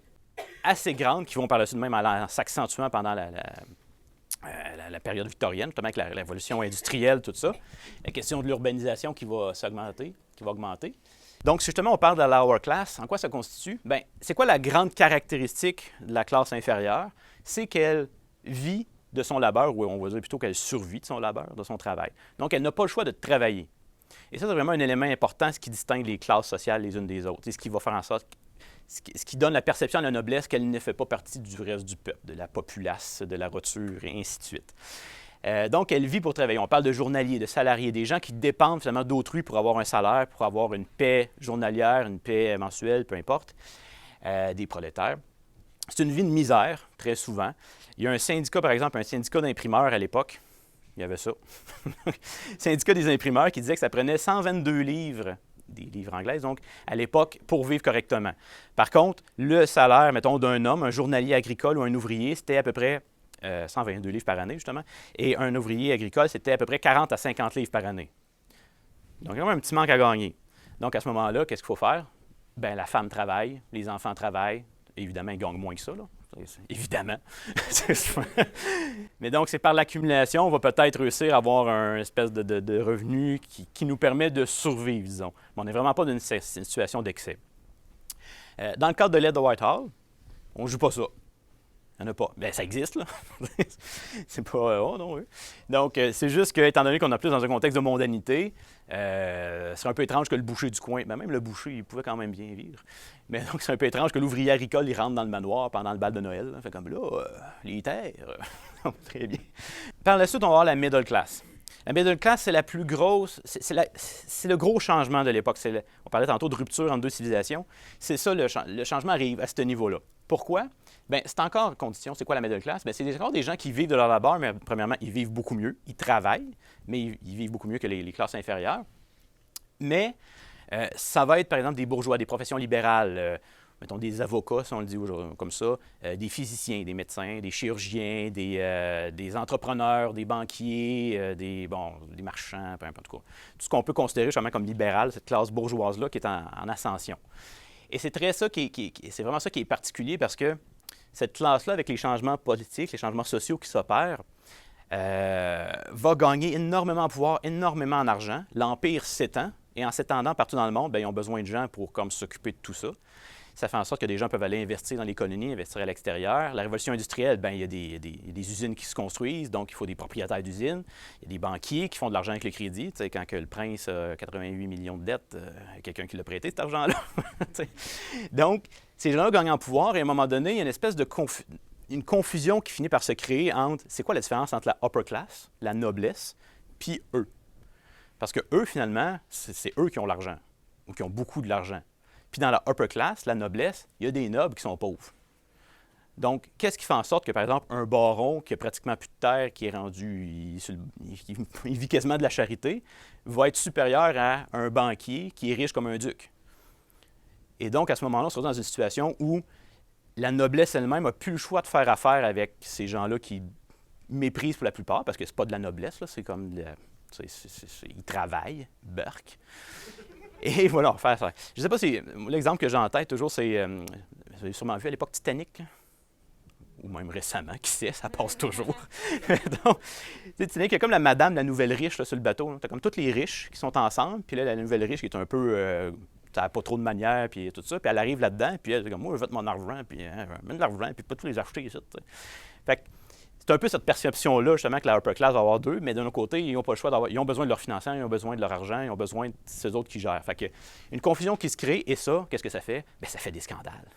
[SPEAKER 1] assez grandes qui vont par la suite même en s'accentuant pendant la période victorienne, notamment avec la révolution industrielle, tout ça. La question de l'urbanisation qui va augmenter. Donc, si justement on parle de la lower class, en quoi ça constitue? Bien, c'est quoi la grande caractéristique de la classe inférieure? C'est qu'elle vit de son labeur, ou on va dire plutôt qu'elle survit de son labeur, de son travail. Donc, elle n'a pas le choix de travailler. Et ça, c'est vraiment un élément important, ce qui distingue les classes sociales les unes des autres. C'est ce qui va faire en sorte, ce qui donne la perception à la noblesse qu'elle ne fait pas partie du reste du peuple, de la populace, de la roture, et ainsi de suite. Donc, elle vit pour travailler. On parle de journaliers, de salariés, des gens qui dépendent finalement d'autrui pour avoir un salaire, pour avoir une paie journalière, une paie mensuelle, peu importe, des prolétaires. C'est une vie de misère, très souvent. Il y a un syndicat, par exemple, un syndicat d'imprimeurs à l'époque. Il y avait ça. Syndicat des imprimeurs qui disait que ça prenait 122 livres, des livres anglais, donc, à l'époque, pour vivre correctement. Par contre, le salaire, mettons, d'un homme, un journalier agricole ou un ouvrier, c'était à peu près 122 livres par année, justement. Et un ouvrier agricole, c'était à peu près 40 à 50 livres par année. Donc, il y a un petit manque à gagner. Donc, à ce moment-là, qu'est-ce qu'il faut faire? Bien, la femme travaille, les enfants travaillent. Évidemment, ils gagnent moins que ça, là. Évidemment. Mais donc, c'est par l'accumulation, on va peut-être réussir à avoir un espèce de revenu qui nous permet de survivre, disons. Mais on n'est vraiment pas dans une situation d'excès. Dans le cadre de l'aide de Whitehall, on ne joue pas ça. Il n'y en a pas. Bien, ça existe, là. C'est pas... oh non, oui. Donc, c'est juste que, étant donné qu'on est plus dans un contexte de mondanité, c'est un peu étrange que le boucher du coin... Ben, même le boucher, il pouvait quand même bien vivre. Mais donc, c'est un peu étrange que l'ouvrier agricole, il rentre dans le manoir pendant le bal de Noël. Là. Fait comme là, les terres... très bien. Par la suite, on va voir la middle class. La middle class, c'est la plus grosse... C'est le gros changement de l'époque. On parlait tantôt de rupture entre deux civilisations. C'est ça, le changement arrive à ce niveau-là. Pourquoi? Bien, c'est encore une condition. C'est quoi la middle class? Bien, c'est encore des gens qui vivent de leur labeur, mais premièrement, ils vivent beaucoup mieux. Ils travaillent, mais ils vivent beaucoup mieux que les classes inférieures. Mais ça va être, par exemple, des bourgeois, des professions libérales, mettons des avocats, si on le dit comme ça, des physiciens, des médecins, des chirurgiens, des entrepreneurs, des banquiers, des marchands, peu importe quoi. Tout ce qu'on peut considérer justement comme libéral, cette classe bourgeoise-là qui est en ascension. Et c'est c'est vraiment ça qui est particulier parce que cette classe-là, avec les changements politiques, les changements sociaux qui s'opèrent, va gagner énormément en pouvoir, énormément en argent. L'Empire s'étend, et en s'étendant partout dans le monde, bien, ils ont besoin de gens pour s'occuper de tout ça. Ça fait en sorte que des gens peuvent aller investir dans les colonies, investir à l'extérieur. La révolution industrielle, bien, il y a des usines qui se construisent, donc il faut des propriétaires d'usines. Il y a des banquiers qui font de l'argent avec le crédit. Tu sais, quand que le prince a 88 millions de dettes, quelqu'un qui l'a prêté, cet argent-là. Donc, ces gens-là gagnent en pouvoir et à un moment donné, il y a une espèce de une confusion qui finit par se créer entre c'est quoi la différence entre la upper class, la noblesse, puis eux. Parce que eux, finalement, c'est eux qui ont l'argent, ou qui ont beaucoup de l'argent. Puis dans la upper class, la noblesse, il y a des nobles qui sont pauvres. Donc, qu'est-ce qui fait en sorte que, par exemple, un baron qui a pratiquement plus de terre, qui est rendu, il vit quasiment de la charité, va être supérieur à un banquier qui est riche comme un duc? Et donc, à ce moment-là, on se retrouve dans une situation où la noblesse elle-même n'a plus le choix de faire affaire avec ces gens-là qui méprisent pour la plupart, parce que c'est pas de la noblesse, là, c'est comme ils travaillent, Burke. Et voilà, faire ça. Je ne sais pas si l'exemple que j'ai en tête toujours, c'est, vous avez sûrement vu à l'époque Titanic, ou même récemment, qui sait, ça passe toujours. Donc, Titanic, il y a comme la madame, la nouvelle riche là, sur le bateau. Tu as comme tous les riches qui sont ensemble, puis là, la nouvelle riche qui est un peu, ça n'a pas trop de manières, puis tout ça, puis elle arrive là-dedans, puis elle est comme, moi, je veux mon argent, puis mets de l'argent, puis pas tous les acheter ici. Fait que c'est un peu cette perception-là, justement, que la upper class va avoir d'eux, mais d'un autre côté, ils n'ont pas le choix d'avoir. Ils ont besoin de leur financement, ils ont besoin de leur argent, ils ont besoin de ces autres qui gèrent. Fait que une confusion qui se crée, et ça, qu'est-ce que ça fait? Bien, ça fait des scandales.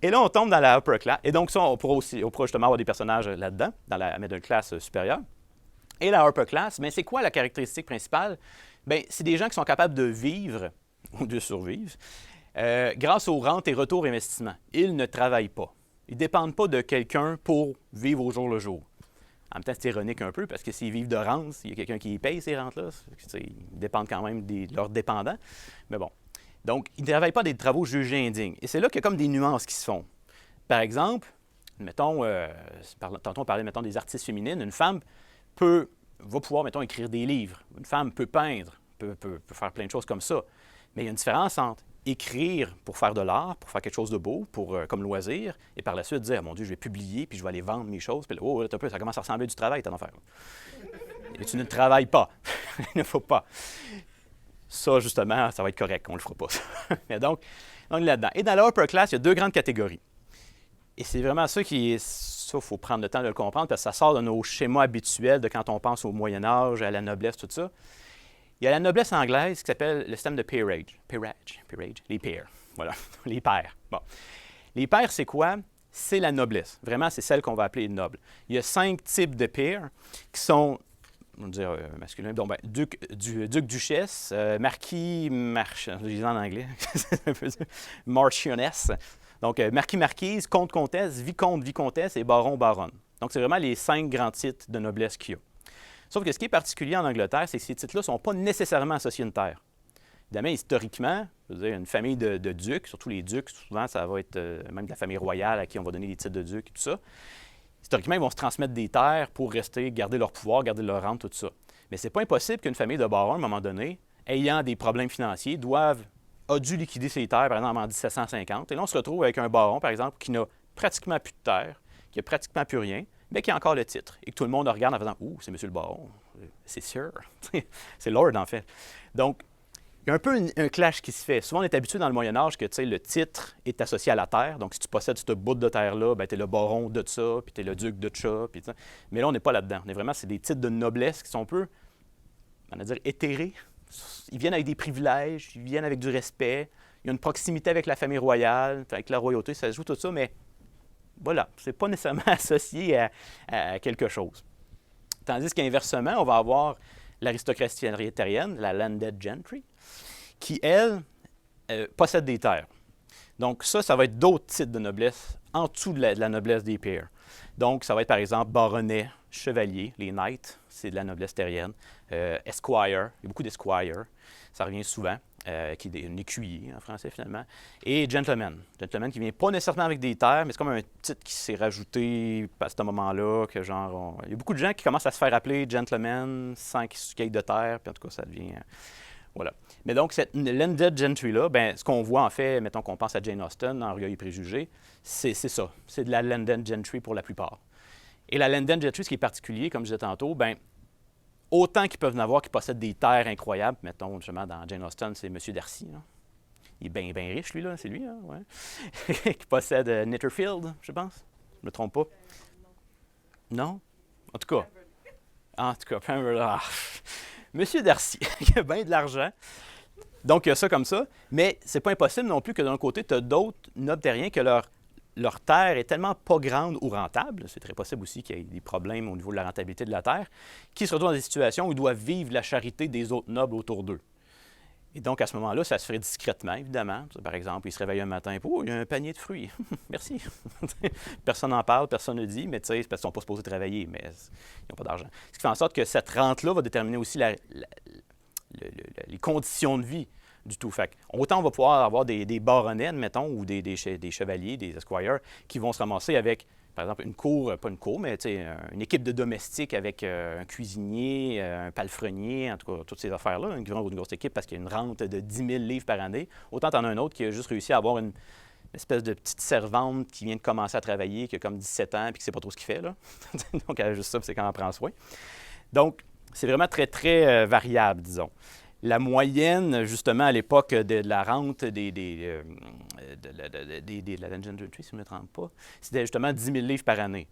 [SPEAKER 1] Et là, on tombe dans la upper class. Et donc, ça, on pourra justement avoir des personnages là-dedans, dans la middle class supérieure. Et la upper class, bien, c'est quoi la caractéristique principale? Bien, c'est des gens qui sont capables de vivre ou de survivre grâce aux rentes et retours investissements. Ils ne travaillent pas. Ils ne dépendent pas de quelqu'un pour vivre au jour le jour. En même temps, c'est ironique un peu, parce que s'ils vivent de rentes, s'il y a quelqu'un qui paye ces rentes-là, ils dépendent quand même de leurs dépendants. Mais bon. Donc, ils ne travaillent pas des travaux jugés indignes. Et c'est là qu'il y a comme des nuances qui se font. Par exemple, mettons, tantôt on parlait, mettons, des artistes féminines. Une femme va pouvoir, mettons, écrire des livres. Une femme peut peindre, peut faire plein de choses comme ça. Mais il y a une différence entre écrire pour faire de l'art, pour faire quelque chose de beau, comme loisir, et par la suite dire, mon Dieu, je vais publier, puis je vais aller vendre mes choses. Puis là, oh, là, ça commence à ressembler du travail, ton affaire. Et tu ne travailles pas. Il ne faut pas. Ça, justement, ça va être correct, on ne le fera pas. Mais donc, on est là-dedans. Et dans la upper class, il y a deux grandes catégories. Et c'est vraiment ça il faut prendre le temps de le comprendre, parce que ça sort de nos schémas habituels de quand on pense au Moyen Âge, à la noblesse, tout ça. Il y a la noblesse anglaise qui s'appelle le système de peerage, les peers. Voilà, les pairs. Bon. Les pairs, c'est quoi? C'est la noblesse. Vraiment, c'est celle qu'on va appeler noble. Il y a 5 types de peers qui sont, on va dire masculin, donc, duc-duchesse, marquis, je dis en anglais, marchioness. Donc, marquis-marquise, comte-comtesse, vicomte-vicomtesse et baron-baronne. Donc, c'est vraiment les 5 grands titres de noblesse qu'il y a. Sauf que ce qui est particulier en Angleterre, c'est que ces titres-là ne sont pas nécessairement associés à une terre. Évidemment, historiquement, je veux dire, une famille de ducs, surtout les ducs, souvent ça va être même de la famille royale à qui on va donner des titres de duc et tout ça. Historiquement, ils vont se transmettre des terres pour garder leur pouvoir, garder leur rente, tout ça. Mais c'est pas impossible qu'une famille de barons, à un moment donné, ayant des problèmes financiers, a dû liquider ses terres, par exemple, en 1750. Et là, on se retrouve avec un baron, par exemple, qui n'a pratiquement plus de terre, qui n'a pratiquement plus rien, mais qui a encore le titre. Et que tout le monde regarde en faisant « Ouh, c'est monsieur le baron. C'est sûr. » C'est Lord, en fait. Donc, il y a un peu un clash qui se fait. Souvent, on est habitué dans le Moyen Âge que le titre est associé à la terre. Donc, si tu possèdes ce bout de terre-là, tu es le baron de ça, puis tu es le duc de ça. Mais là, on n'est pas là-dedans. C'est des titres de noblesse qui sont un peu, on va dire, éthérés. Ils viennent avec des privilèges, ils viennent avec du respect. Il y a une proximité avec la famille royale, avec la royauté, ça se joue tout ça, mais voilà, c'est pas nécessairement associé à quelque chose. Tandis qu'inversement, on va avoir l'aristocratie terrienne, la landed gentry, qui, elle, possède des terres. Donc ça va être d'autres titres de noblesse en dessous de la noblesse des peers. Donc, ça va être, par exemple, baronnet, chevalier, les knights, c'est de la noblesse terrienne. Esquire, il y a beaucoup d'esquire, ça revient souvent, qui est un écuyer en français, finalement. Et gentleman. Gentleman qui ne vient pas nécessairement avec des terres, mais c'est comme un titre qui s'est rajouté à ce moment-là, que genre... Il y a beaucoup de gens qui commencent à se faire appeler gentleman sans qu'ils aient de terre, puis en tout cas, ça devient... Voilà. Mais donc, cette landed gentry-là, bien, ce qu'on voit en fait, mettons qu'on pense à Jane Austen, dans Orgueil et Préjugés, c'est ça. C'est de la landed gentry pour la plupart. Et la landed gentry, ce qui est particulier, comme je disais tantôt, bien, autant qu'ils peuvent en avoir qui possèdent des terres incroyables, mettons, justement, dans Jane Austen, c'est M. Darcy. Là. Il est bien riche, lui, là, c'est lui, hein, ouais. Qui possède Netherfield, je pense. Je ne me trompe pas. Non? En tout cas, Pemberley. Monsieur Darcy, il a bien de l'argent. Donc, il y a ça comme ça. Mais c'est pas impossible non plus que d'un côté, tu as d'autres nobles terriens que leur terre est tellement pas grande ou rentable, c'est très possible aussi qu'il y ait des problèmes au niveau de la rentabilité de la terre, qui se retrouvent dans des situations où ils doivent vivre la charité des autres nobles autour d'eux. Et donc, à ce moment-là, ça se ferait discrètement, évidemment. Par exemple, il se réveille un matin, oh, il y a un panier de fruits. Merci. Personne n'en parle, personne ne dit, mais tu sais, c'est parce qu'ils ne sont pas supposés travailler, mais ils n'ont pas d'argent. Ce qui fait en sorte que cette rente-là va déterminer aussi les conditions de vie du tout. Fait autant on va pouvoir avoir des baronnets, mettons, ou des chevaliers, des esquires, qui vont se ramasser avec, par exemple, une cour, pas une cour, mais une équipe de domestiques avec un cuisinier, un palefrenier, en tout cas, toutes ces affaires-là, une grosse équipe parce qu'il y a une rente de 10 000 livres par année. Autant tu en as un autre qui a juste réussi à avoir une espèce de petite servante qui vient de commencer à travailler, qui a comme 17 ans et qui ne sait pas trop ce qu'il fait, là. Donc, elle a juste ça, c'est quand on prend soin. Donc, c'est vraiment très, très variable, disons. La moyenne, justement, à l'époque de la rente de la Legendary, si je ne me trompe pas, c'était justement 10 000 livres par année.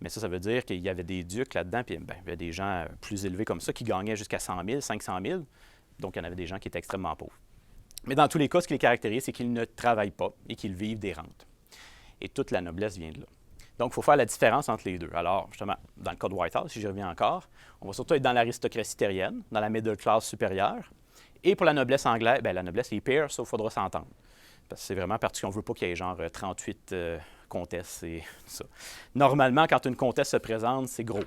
[SPEAKER 1] Mais ça veut dire qu'il y avait des ducs là-dedans, puis il y avait des gens plus élevés comme ça qui gagnaient jusqu'à 100 000, 500 000. Donc, il y en avait des gens qui étaient extrêmement pauvres. Mais dans tous les cas, ce qui les caractérise, c'est qu'ils ne travaillent pas et qu'ils vivent des rentes. Et toute la noblesse vient de là. Donc, il faut faire la différence entre les deux. Alors, justement, dans le cas de Whitehall, si j'y reviens encore, on va surtout être dans l'aristocratie terrienne, dans la middle class supérieure. Et pour la noblesse anglaise, bien, la noblesse, les peers, ça, il faudra s'entendre. Parce que c'est vraiment particulier. On ne veut pas qu'il y ait genre 38 comtesses et ça. Normalement, quand une comtesse se présente, c'est gros.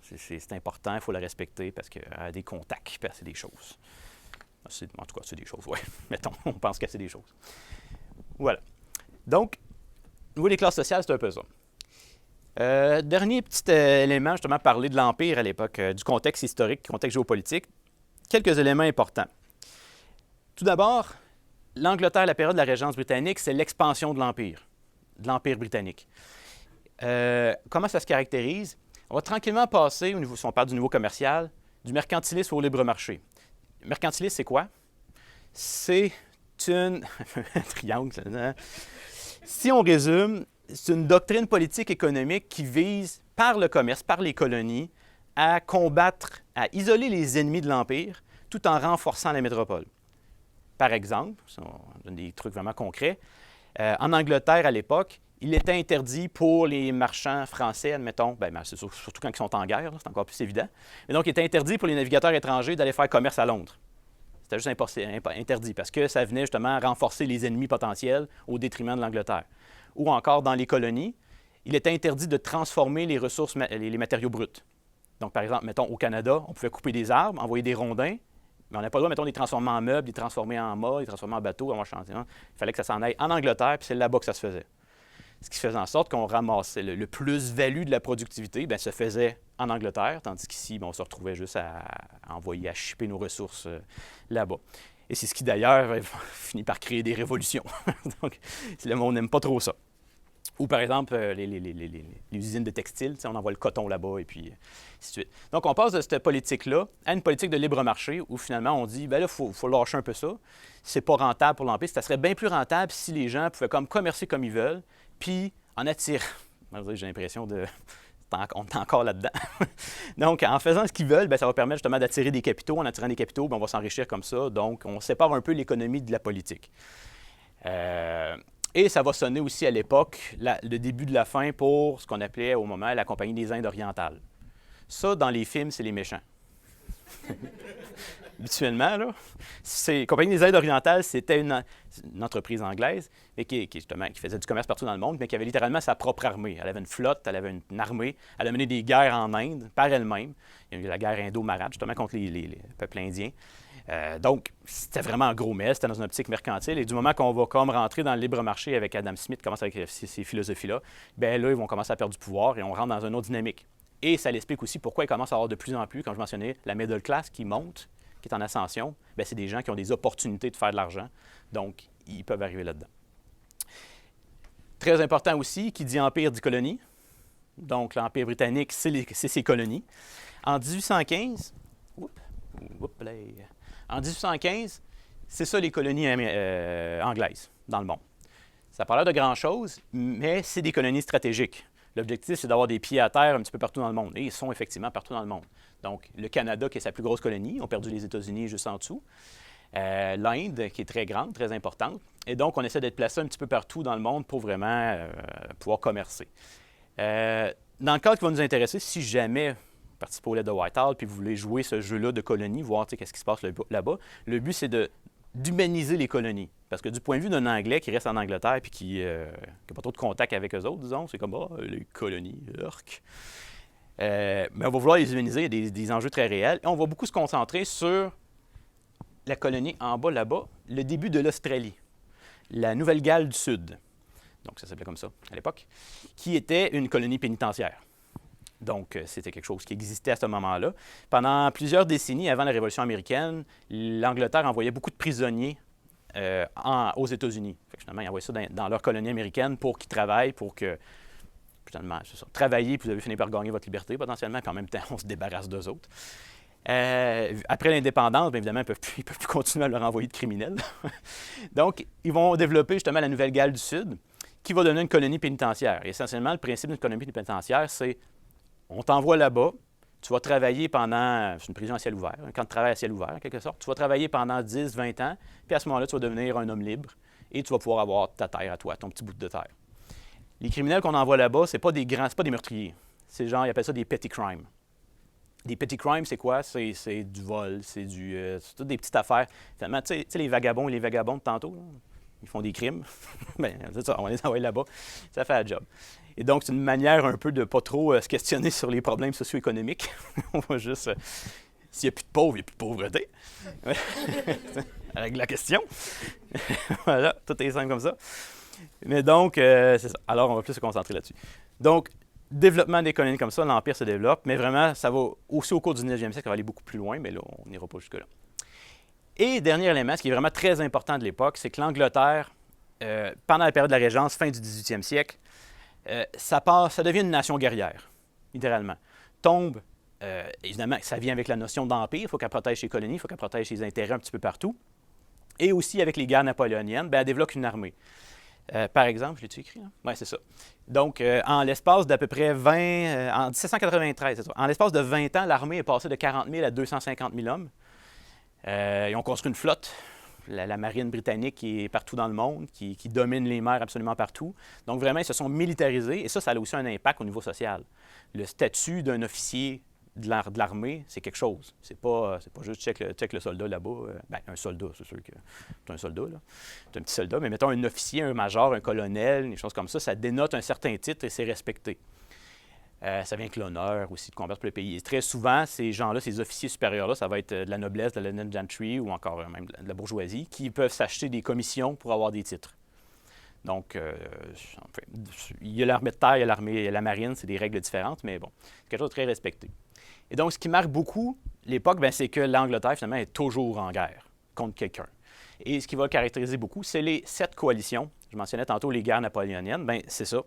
[SPEAKER 1] C'est important, il faut la respecter parce qu'elle a des contacts, c'est des choses. En tout cas, c'est des choses, oui. Mettons, on pense que c'est des choses. Voilà. Donc, au niveau des classes sociales, c'est un peu ça. Dernier petit élément, justement, parler de l'Empire à l'époque, du contexte historique, contexte géopolitique. Quelques éléments importants. Tout d'abord, l'Angleterre, la période de la Régence britannique, c'est l'expansion de l'Empire britannique. Comment ça se caractérise? On va tranquillement passer, si on parle du niveau commercial, du mercantilisme au libre marché. Le mercantilisme, c'est quoi? C'est une... un triangle, hein? Si on résume, c'est une doctrine politique économique qui vise, par le commerce, par les colonies, à combattre, à isoler les ennemis de l'Empire tout en renforçant la métropole. Par exemple, on donne des trucs vraiment concrets, en Angleterre à l'époque, il était interdit pour les marchands français, admettons, c'est surtout quand ils sont en guerre, là, c'est encore plus évident, mais donc il était interdit pour les navigateurs étrangers d'aller faire commerce à Londres. C'était juste interdit parce que ça venait justement renforcer les ennemis potentiels au détriment de l'Angleterre. Ou encore dans les colonies, il était interdit de transformer les ressources, les matériaux bruts. Donc, par exemple, mettons, au Canada, on pouvait couper des arbres, envoyer des rondins, mais on n'a pas le droit, mettons, de les transformer en meubles, de les transformer en mâts, de les transformer en bateaux, en marchandises. Il fallait que ça s'en aille en Angleterre, puis c'est là-bas que ça se faisait. Ce qui faisait en sorte qu'on ramassait le plus-value de la productivité, bien, se faisait en Angleterre, tandis qu'ici, bien, on se retrouvait juste à envoyer, à shipper nos ressources là-bas. Et c'est ce qui, d'ailleurs, finit par créer des révolutions. Donc, le monde n'aime pas trop ça. Ou, par exemple, les usines de textiles, on envoie le coton là-bas, et puis ainsi de suite. Donc, on passe de cette politique-là à une politique de libre marché, où finalement, on dit, bien là, il faut lâcher un peu ça. C'est pas rentable pour l'Empire. Ça serait bien plus rentable si les gens pouvaient comme commercer comme ils veulent, puis en attirer. J'ai l'impression de... On est encore là-dedans. Donc, en faisant ce qu'ils veulent, bien, ça va permettre justement d'attirer des capitaux. En attirant des capitaux, bien, on va s'enrichir comme ça. Donc, on sépare un peu l'économie de la politique. Et ça va sonner aussi à l'époque le début de la fin pour ce qu'on appelait au moment la Compagnie des Indes orientales. Ça, dans les films, c'est les méchants. Habituellement, là, Compagnie des Indes orientales, c'était une entreprise anglaise mais qui faisait du commerce partout dans le monde, mais qui avait littéralement sa propre armée. Elle avait une flotte, elle avait une armée, elle a mené des guerres en Inde par elle-même. Il y a eu la guerre indo-marathe, justement, contre les peuples indiens. Donc, c'était vraiment un gros mess, c'était dans une optique mercantile. Et du moment qu'on va comme rentrer dans le libre marché avec Adam Smith, commence avec ces philosophies-là, bien là, ils vont commencer à perdre du pouvoir et on rentre dans une autre dynamique. Et ça l'explique aussi pourquoi il commence à avoir de plus en plus, comme je mentionnais, la middle class qui monte, qui est en ascension. Bien, c'est des gens qui ont des opportunités de faire de l'argent. Donc, ils peuvent arriver là-dedans. Très important aussi, qui dit empire dit colonie. Donc, l'Empire britannique, c'est ses colonies. En 1815, en 1815, c'est ça les colonies anglaises dans le monde. Ça n'a pas l'air de grand-chose, mais c'est des colonies stratégiques. L'objectif, c'est d'avoir des pieds à terre un petit peu partout dans le monde. Et ils sont effectivement partout dans le monde. Donc, le Canada, qui est sa plus grosse colonie, ont perdu les États-Unis juste en dessous. L'Inde, qui est très grande, très importante. Et donc, on essaie d'être placé un petit peu partout dans le monde pour vraiment pouvoir commercer. Dans le cadre qui va nous intéresser, si jamais participez au LED de Whitehall, puis vous voulez jouer ce jeu-là de colonie, voir qu'est-ce qui se passe là-bas, le but, c'est d'humaniser les colonies. Parce que du point de vue d'un Anglais qui reste en Angleterre et qui n'a pas trop de contact avec eux autres, disons, c'est comme, les colonies, mais on va vouloir les humaniser, il y a des enjeux très réels. Et on va beaucoup se concentrer sur la colonie en bas, là-bas, le début de l'Australie, la Nouvelle-Galles du Sud. Donc, ça s'appelait comme ça à l'époque, qui était une colonie pénitentiaire. Donc, c'était quelque chose qui existait à ce moment-là. Pendant plusieurs décennies avant la Révolution américaine, l'Angleterre envoyait beaucoup de prisonniers aux États-Unis. Finalement, ils envoyaient ça dans leur colonie américaine pour qu'ils travaillent, pour que, finalement, c'est ça, travailler, puis vous avez fini par gagner votre liberté potentiellement, puis en même temps, on se débarrasse d'eux autres. Après l'indépendance, bien évidemment, ils ne peuvent plus continuer à leur envoyer de criminels. Donc, ils vont développer justement la Nouvelle-Galles du Sud, qui va devenir une colonie pénitentiaire. Et essentiellement, le principe d'une colonie pénitentiaire, c'est on t'envoie là-bas, tu vas travailler pendant, c'est une prison à ciel ouvert, un camp de travail à ciel ouvert, en quelque sorte. Tu vas travailler pendant 10, 20 ans, puis à ce moment-là, tu vas devenir un homme libre et tu vas pouvoir avoir ta terre à toi, ton petit bout de terre. Les criminels qu'on envoie là-bas, c'est pas des meurtriers. C'est genre, ils appellent ça des petty crimes. Des petty crimes, c'est quoi? C'est du vol, c'est toutes des petites affaires. Finalement, tu sais, les vagabonds et les vagabondes de tantôt, là, ils font des crimes. Bien, c'est ça, on va les envoyer là-bas. Ça fait la job. Et donc, c'est une manière un peu de ne pas trop se questionner sur les problèmes socio-économiques. On va juste... s'il n'y a plus de pauvres, il n'y a plus de pauvreté. Avec la question. Voilà, tout est simple comme ça. Mais donc, c'est ça. Alors, on va plus se concentrer là-dessus. Donc, développement des colonies comme ça, l'Empire se développe, mais vraiment, ça va aussi au cours du 19e siècle, ça va aller beaucoup plus loin, mais là, on n'ira pas jusque-là. Et dernier élément, ce qui est vraiment très important de l'époque, c'est que l'Angleterre, pendant la période de la Régence, fin du 18e siècle, ça devient une nation guerrière, littéralement. Tombe, évidemment, ça vient avec la notion d'empire, il faut qu'elle protège ses colonies, il faut qu'elle protège ses intérêts un petit peu partout. Et aussi avec les guerres napoléoniennes, bien, elle développe une armée. Par exemple, je l'ai-tu écrit? Oui, c'est ça. Donc, en l'espace d'à peu près en 1793, c'est ça. En l'espace de 20 ans, l'armée est passée de 40 000 à 250 000 hommes. Ils ont construit une flotte, la marine britannique qui est partout dans le monde, qui domine les mers absolument partout. Donc, vraiment, ils se sont militarisés et ça a aussi un impact au niveau social. Le statut d'un officier de l'armée, c'est quelque chose. C'est pas juste check le soldat là-bas. Bien, un soldat, c'est sûr que c'est un soldat, là. C'est un petit soldat, mais mettons un officier, un major, un colonel, des choses comme ça dénote un certain titre et c'est respecté. Ça vient avec l'honneur aussi de combattre pour le pays. Et très souvent, ces gens-là, ces officiers supérieurs-là, ça va être de la noblesse, de la gentry ou encore même de la bourgeoisie, qui peuvent s'acheter des commissions pour avoir des titres. Donc, il y a l'armée de terre, il y a l'armée, la marine, c'est des règles différentes, mais bon, c'est quelque chose de très respecté. Et donc, ce qui marque beaucoup l'époque, bien, c'est que l'Angleterre, finalement, est toujours en guerre contre quelqu'un. Et ce qui va le caractériser beaucoup, c'est les 7 coalitions. Je mentionnais tantôt les guerres napoléoniennes, bien, c'est ça.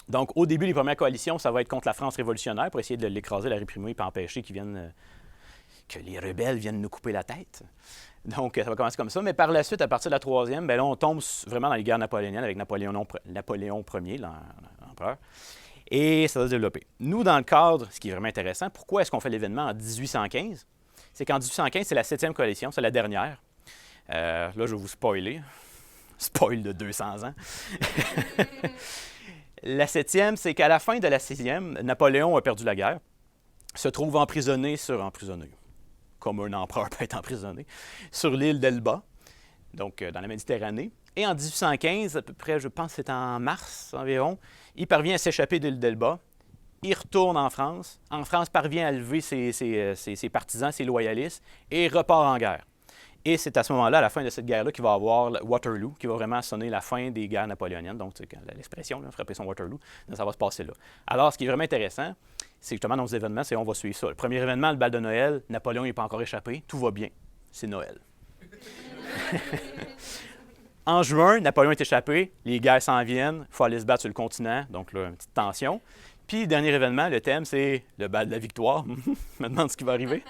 [SPEAKER 1] Donc, au début, les premières coalitions, ça va être contre la France révolutionnaire pour essayer de l'écraser, la réprimer et empêcher que les rebelles viennent nous couper la tête. Donc, ça va commencer comme ça. Mais par la suite, à partir de la troisième, bien là, on tombe vraiment dans les guerres napoléoniennes avec Napoléon Ier, l'empereur. Et ça va se développer. Nous, dans le cadre, ce qui est vraiment intéressant, pourquoi est-ce qu'on fait l'événement en 1815? C'est qu'en 1815, c'est la 7e coalition, c'est la dernière. Là, je vais vous spoiler. Spoil de 200 ans. La 7e, c'est qu'à la fin de la 6e, Napoléon a perdu la guerre, se trouve emprisonné, comme un empereur peut être emprisonné, sur l'île d'Elba, donc dans la Méditerranée. Et en 1815, à peu près, je pense que c'est en mars environ, il parvient à s'échapper de l'île d'Elba. Il retourne en France. En France, parvient à lever ses partisans, ses loyalistes, et repart en guerre. Et c'est à ce moment-là, à la fin de cette guerre-là, qu'il va avoir Waterloo, qui va vraiment sonner la fin des guerres napoléoniennes. Donc, l'expression, frapper son Waterloo, ça va se passer là. Alors, ce qui est vraiment intéressant, c'est justement dans nos événements, c'est on va suivre ça. Le premier événement, le bal de Noël, Napoléon n'est pas encore échappé, tout va bien. C'est Noël. En juin, Napoléon est échappé, les guerres s'en viennent, il faut aller se battre sur le continent, donc là, une petite tension. Puis, dernier événement, le thème, c'est le bal de la victoire. Je me demande ce qui va arriver.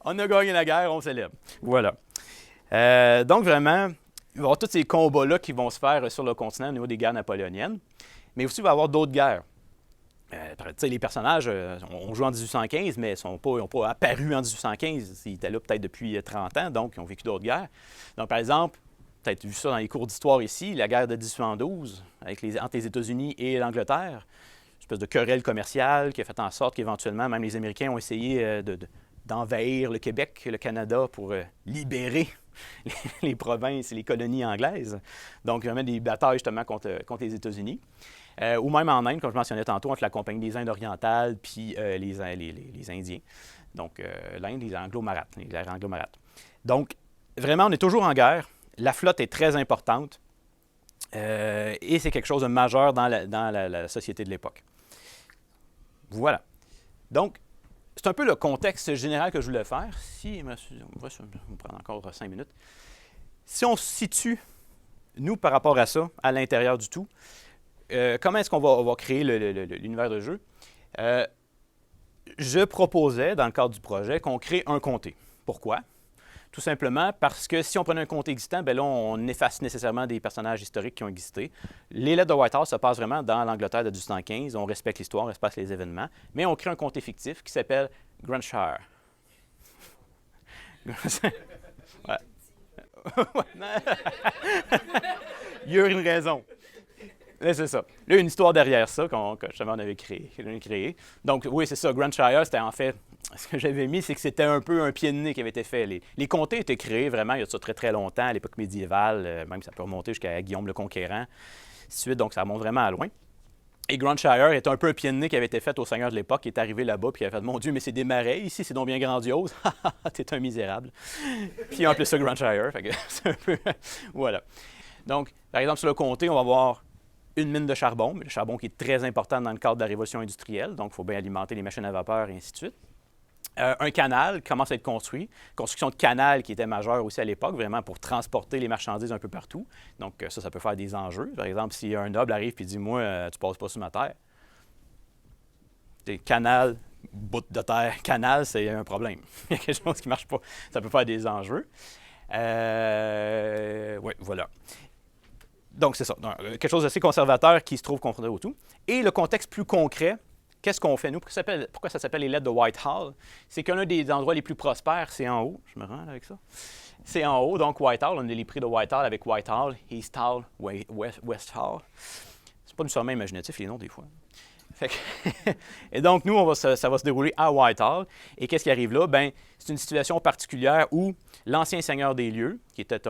[SPEAKER 1] On a gagné la guerre, on célèbre. Voilà. Donc, vraiment, il va y avoir tous ces combats-là qui vont se faire sur le continent au niveau des guerres napoléoniennes. Mais aussi, il va y avoir d'autres guerres. Les personnages, on joue en 1815, mais ils n'ont pas apparu en 1815. Ils étaient là peut-être depuis 30 ans, donc ils ont vécu d'autres guerres. Donc, par exemple, peut-être vu ça dans les cours d'histoire ici, la guerre de 1812 entre les États-Unis et l'Angleterre. espèce de querelle commerciale qui a fait en sorte qu'éventuellement, même les Américains ont essayé d'envahir le Québec, le Canada, pour libérer les provinces et les colonies anglaises. Donc, vraiment des batailles justement contre les États-Unis. Ou même en Inde, comme je mentionnais tantôt, entre la Compagnie des Indes orientales puis les Indiens. Donc, l'Inde, les Anglo-Marathes, les Anglo-Marathes. Donc, vraiment, on est toujours en guerre. La flotte est très importante. Et c'est quelque chose de majeur dans la société de l'époque. Voilà. Donc, c'est un peu le contexte général que je voulais faire. Si, on va prendre encore 5 minutes. Si on se situe, nous, par rapport à ça, à l'intérieur du tout, comment est-ce qu'on va créer l'univers de jeu? Je proposais, dans le cadre du projet, qu'on crée un comté. Pourquoi? Tout simplement parce que si on prenait un comté existant, bien là, on efface nécessairement des personnages historiques qui ont existé. Les lettres de Whitehall se passent vraiment dans l'Angleterre de 1815. On respecte l'histoire, on respecte les événements. Mais on crée un comté fictif qui s'appelle Grantshire. Ouais. Il y a une raison. Mais c'est ça. Là, il y a une histoire derrière ça que justement on avait créé. Donc, oui, c'est ça. Grantshire, c'était en fait... Ce que j'avais mis, c'est que c'était un peu un pied de nez qui avait été fait. Les comtés étaient créés vraiment il y a ça très, très longtemps, à l'époque médiévale. Même ça peut remonter jusqu'à Guillaume le Conquérant. Suite, donc ça remonte vraiment à loin. Et Grantshire est un peu un pied de nez qui avait été fait au seigneur de l'époque, qui est arrivé là-bas, puis qui a fait « Mon Dieu, mais c'est des marais ici, c'est donc bien grandiose. T'es un misérable. » Puis en plus ça, Grantshire. Fait que c'est un peu... Voilà. Donc, par exemple, sur le comté, on va voir une mine de charbon, mais le charbon qui est très important dans le cadre de la révolution industrielle, donc il faut bien alimenter les machines à vapeur et ainsi de suite. Un canal commence à être construit. Construction de canal qui était majeure aussi à l'époque, vraiment pour transporter les marchandises un peu partout. Donc ça peut faire des enjeux. Par exemple, si un noble arrive et dit « Moi, tu passes pas sur ma terre. » Canal, bout de terre, canal, c'est un problème. Il y a quelque chose qui ne marche pas. Ça peut faire des enjeux. Oui, voilà. Donc, c'est ça. Donc, quelque chose d'assez conservateur qui se trouve confronté au tout. Et le contexte plus concret, qu'est-ce qu'on fait, nous? Pourquoi ça s'appelle les lettres de Whitehall? C'est qu'un des endroits les plus prospères, c'est en haut. Je me rends avec ça. C'est en haut, donc Whitehall. On a les prix de Whitehall avec Whitehall, East Hall, West Hall. C'est pas nécessairement imaginatif, les noms, des fois. Fait que et donc, nous, ça va se dérouler à Whitehall. Et qu'est-ce qui arrive là? Bien, c'est une situation particulière où l'ancien seigneur des lieux, qui était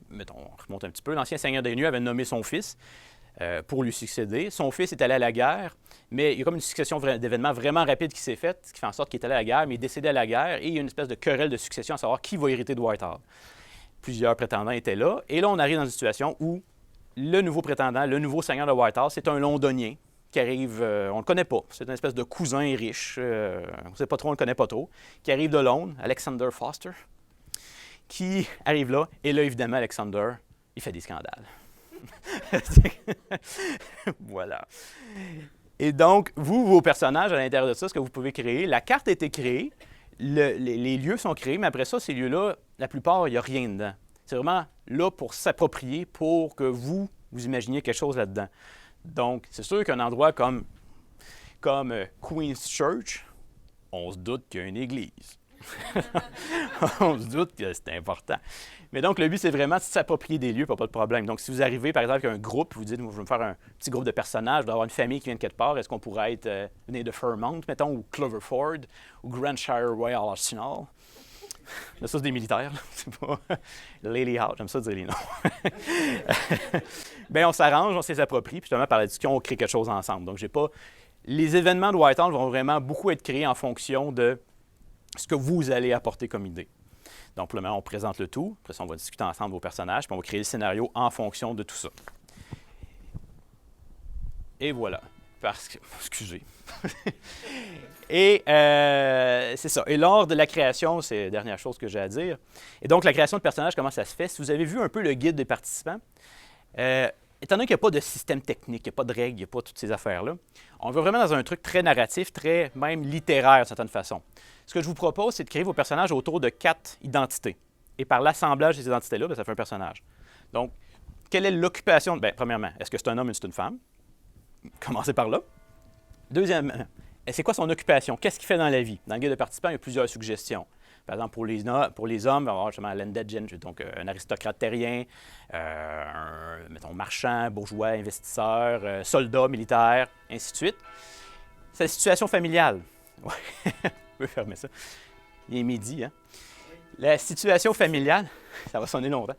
[SPEAKER 1] mettons, on remonte un petit peu, l'ancien seigneur des lieux avait nommé son fils pour lui succéder. Son fils est allé à la guerre, mais il y a comme une succession d'événements vraiment rapides qui s'est faite, ce qui fait en sorte qu'il est allé à la guerre, mais il est décédé à la guerre, et il y a une espèce de querelle de succession à savoir qui va hériter de Whitehall. Plusieurs prétendants étaient là, et là, on arrive dans une situation où le nouveau prétendant, le nouveau seigneur de Whitehall, c'est un Londonien qui arrive, on ne le connaît pas, c'est une espèce de cousin riche, on ne sait pas trop, on ne le connaît pas trop, qui arrive de Londres, Alexander Foster, qui arrive là, et là, évidemment, Alexander, il fait des scandales. Voilà. Et donc, vos personnages, à l'intérieur de ça, ce que vous pouvez créer, la carte a été créée, les lieux sont créés, mais après ça, ces lieux-là, la plupart, il n'y a rien dedans. C'est vraiment là pour s'approprier, pour que vous imaginiez quelque chose là-dedans. Donc, c'est sûr qu'un endroit comme Queen's Church, on se doute qu'il y a une église. On se doute que c'est important. Mais donc, le but, c'est vraiment de s'approprier des lieux, pas de problème. Donc, si vous arrivez, par exemple, avec un groupe, vous dites, je vais me faire un petit groupe de personnages, d'avoir une famille qui vient de quelque part, est-ce qu'on pourrait être né de Fairmount, mettons, ou Cloverford, ou Grantshire Royal Arsenal? Là, ça, c'est des militaires. C'est pas Lady House, j'aime ça dire les noms. Bien, on s'arrange, on s'y approprie, puis justement, par la discussion, on crée quelque chose ensemble. Donc, les événements de Whitehall vont vraiment beaucoup être créés en fonction de ce que vous allez apporter comme idée. Donc, pour le moment, on présente le tout. Après ça, on va discuter ensemble vos personnages, puis on va créer le scénario en fonction de tout ça. Et voilà. Excusez. Et c'est ça. Et lors de la création, c'est la dernière chose que j'ai à dire. Et donc, la création de personnages, comment ça se fait? Si vous avez vu un peu le guide des participants, étant donné qu'il n'y a pas de système technique, il n'y a pas de règles, il n'y a pas toutes ces affaires-là, on va vraiment dans un truc très narratif, très même littéraire d'une certaine façon. Ce que je vous propose, c'est de créer vos personnages autour de 4 identités. Et par l'assemblage de ces identités-là, bien, ça fait un personnage. Donc, quelle est l'occupation? Bien, premièrement, est-ce que c'est un homme ou c'est une femme? Commencez par là. Deuxièmement, c'est quoi son occupation? Qu'est-ce qu'il fait dans la vie? Dans le guide de participants, il y a plusieurs suggestions. Par exemple, pour les hommes, on va avoir justement landed gentry, donc un aristocrate terrien, mettons, marchand, bourgeois, investisseur, soldat, militaire, ainsi de suite. C'est la situation familiale. Ouais, on peut fermer ça. Il est midi, hein? La situation familiale, ça va sonner longtemps.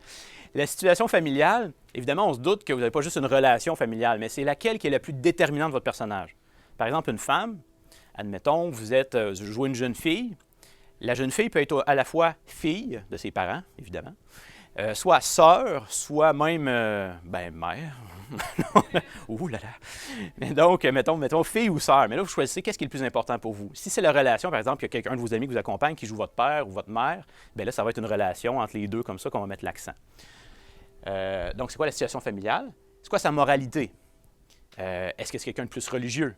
[SPEAKER 1] La situation familiale, évidemment, on se doute que vous n'avez pas juste une relation familiale, mais c'est laquelle qui est la plus déterminante de votre personnage. Par exemple, une femme, admettons, vous jouez une jeune fille. La jeune fille peut être à la fois fille de ses parents, évidemment, soit sœur, soit même mère. Ouh là là! Mais donc, mettons fille ou sœur. Mais là, vous choisissez qu'est-ce qui est le plus important pour vous. Si c'est la relation, par exemple, qu'il y a quelqu'un de vos amis qui vous accompagne, qui joue votre père ou votre mère, bien là, ça va être une relation entre les deux comme ça qu'on va mettre l'accent. Donc, c'est quoi la situation familiale? C'est quoi sa moralité? Est-ce que c'est quelqu'un de plus religieux?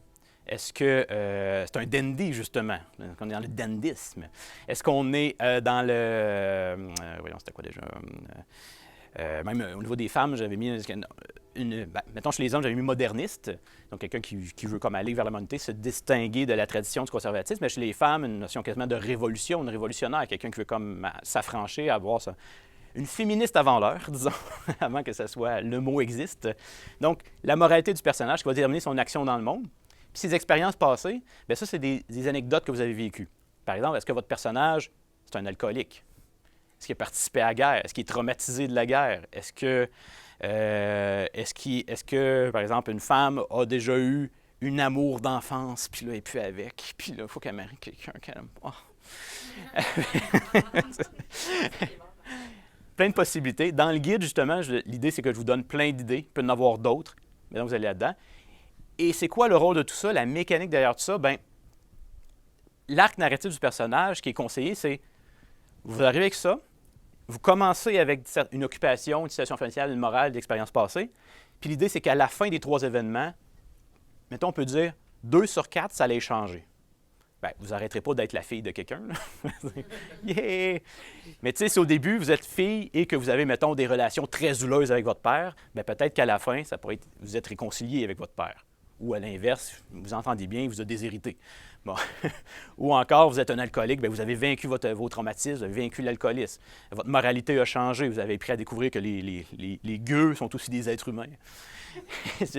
[SPEAKER 1] Est-ce que c'est un dandy, justement? Est-ce qu'on est dans le dandisme? Est-ce qu'on est dans le... voyons, c'était quoi déjà? Même au niveau des femmes, j'avais mis mettons, chez les hommes, j'avais mis moderniste, donc quelqu'un qui veut comme aller vers la modernité, se distinguer de la tradition du conservatisme. Mais chez les femmes, une notion quasiment de révolution, une révolutionnaire, quelqu'un qui veut comme s'affranchir, avoir ça. Une féministe avant l'heure, disons, avant que ce soit le mot existe. Donc, la moralité du personnage qui va déterminer son action dans le monde. Puis ses expériences passées, bien ça, c'est des anecdotes que vous avez vécues. Par exemple, est-ce que votre personnage, c'est un alcoolique? Est-ce qu'il a participé à la guerre? Est-ce qu'il est traumatisé de la guerre? Est-ce que, par exemple, une femme a déjà eu une amour d'enfance, puis là, elle n'est plus avec, puis là, il faut qu'elle marie quelqu'un qu'elle aime pas. Plein de possibilités. Dans le guide, justement, l'idée, c'est que je vous donne plein d'idées. Il peut y en avoir d'autres, mais donc vous allez là-dedans. Et c'est quoi le rôle de tout ça, la mécanique derrière tout ça? Bien, l'arc narratif du personnage qui est conseillé, c'est vous arrivez avec ça, vous commencez avec une occupation, une situation familiale, une morale, l'expérience passée. Puis l'idée, c'est qu'à la fin des 3 événements, mettons, on peut dire 2 sur 4, ça allait changer. Bien, vous n'arrêterez pas d'être la fille de quelqu'un. Yeah! Mais tu sais, si au début, vous êtes fille et que vous avez, mettons, des relations très houleuses avec votre père, bien, peut-être qu'à la fin, ça pourrait être, vous êtes réconcilié avec votre père. Ou à l'inverse, vous entendez bien, vous êtes déshérité. Bon. Ou encore, vous êtes un alcoolique, bien, vous avez vaincu vos traumatismes, vous avez vaincu l'alcoolisme. Votre moralité a changé, vous avez appris à découvrir que les gueux sont aussi des êtres humains.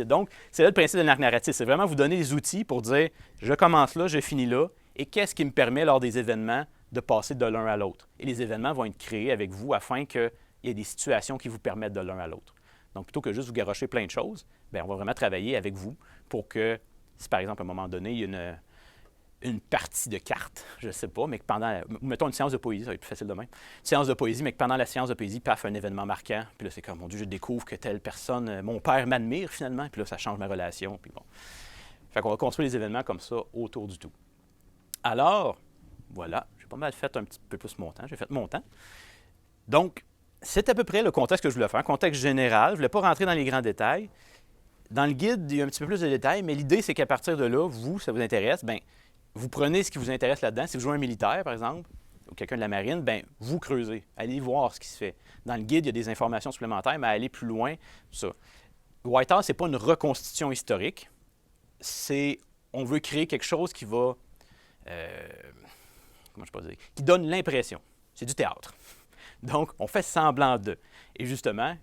[SPEAKER 1] Donc, c'est là le principe de l'arc narratif. C'est vraiment vous donner des outils pour dire, je commence là, je finis là, et qu'est-ce qui me permet, lors des événements, de passer de l'un à l'autre. Et les événements vont être créés avec vous afin qu'il y ait des situations qui vous permettent de l'un à l'autre. Donc, plutôt que juste vous garrocher plein de choses, bien, on va vraiment travailler avec vous pour que, si par exemple, à un moment donné, il y a une partie de cartes, je ne sais pas, mais que mettons une séance de poésie, ça va être plus facile demain, une séance de poésie, mais que pendant la séance de poésie, paf, un événement marquant, puis là, c'est comme, mon Dieu, je découvre que telle personne, mon père m'admire finalement, puis là, ça change ma relation, puis bon. Fait qu'on va construire les événements comme ça autour du tout. Alors, voilà, j'ai pas mal fait un petit peu plus mon temps, j'ai fait mon temps. Donc, c'est à peu près le contexte que je voulais faire, un contexte général, je ne voulais pas rentrer dans les grands détails. Dans le guide, il y a un petit peu plus de détails, mais l'idée, c'est qu'à partir de là, vous, ça vous intéresse, bien, vous prenez ce qui vous intéresse là-dedans. Si vous jouez un militaire, par exemple, ou quelqu'un de la marine, bien, vous creusez. Allez voir ce qui se fait. Dans le guide, il y a des informations supplémentaires, mais allez plus loin, ça. Whitehall, ce n'est pas une reconstitution historique. On veut créer quelque chose qui va... comment je peux dire? Qui donne l'impression. C'est du théâtre. Donc, on fait semblant de. Et justement,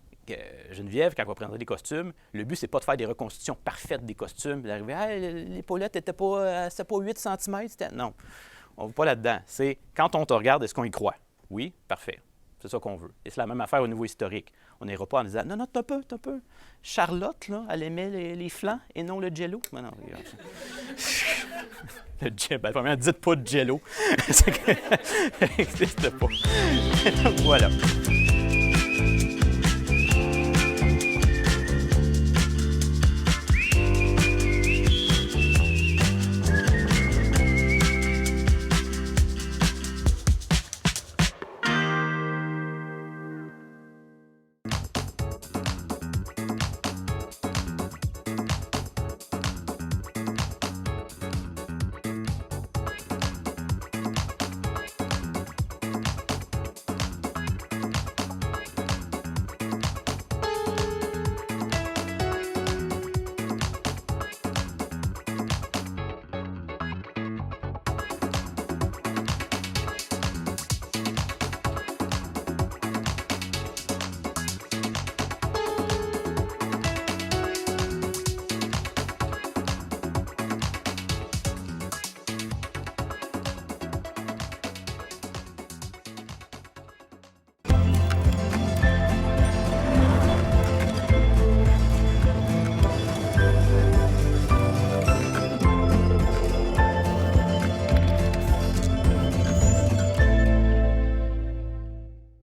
[SPEAKER 1] Geneviève, quand on va présenter des costumes, le but, c'est pas de faire des reconstitutions parfaites des costumes, d'arriver, l'épaulette n'était pas 8 cm. Non, on ne va pas là-dedans. C'est quand on te regarde, est-ce qu'on y croit? Oui, parfait. C'est ça qu'on veut. Et c'est la même affaire au niveau historique. On n'ira pas en disant, non, t'as peu. Charlotte, là, elle aimait les flancs et non le jello. Mais non, regarde. Le jello, premièrement, dites pas de jello. Ça n'existe pas. Voilà.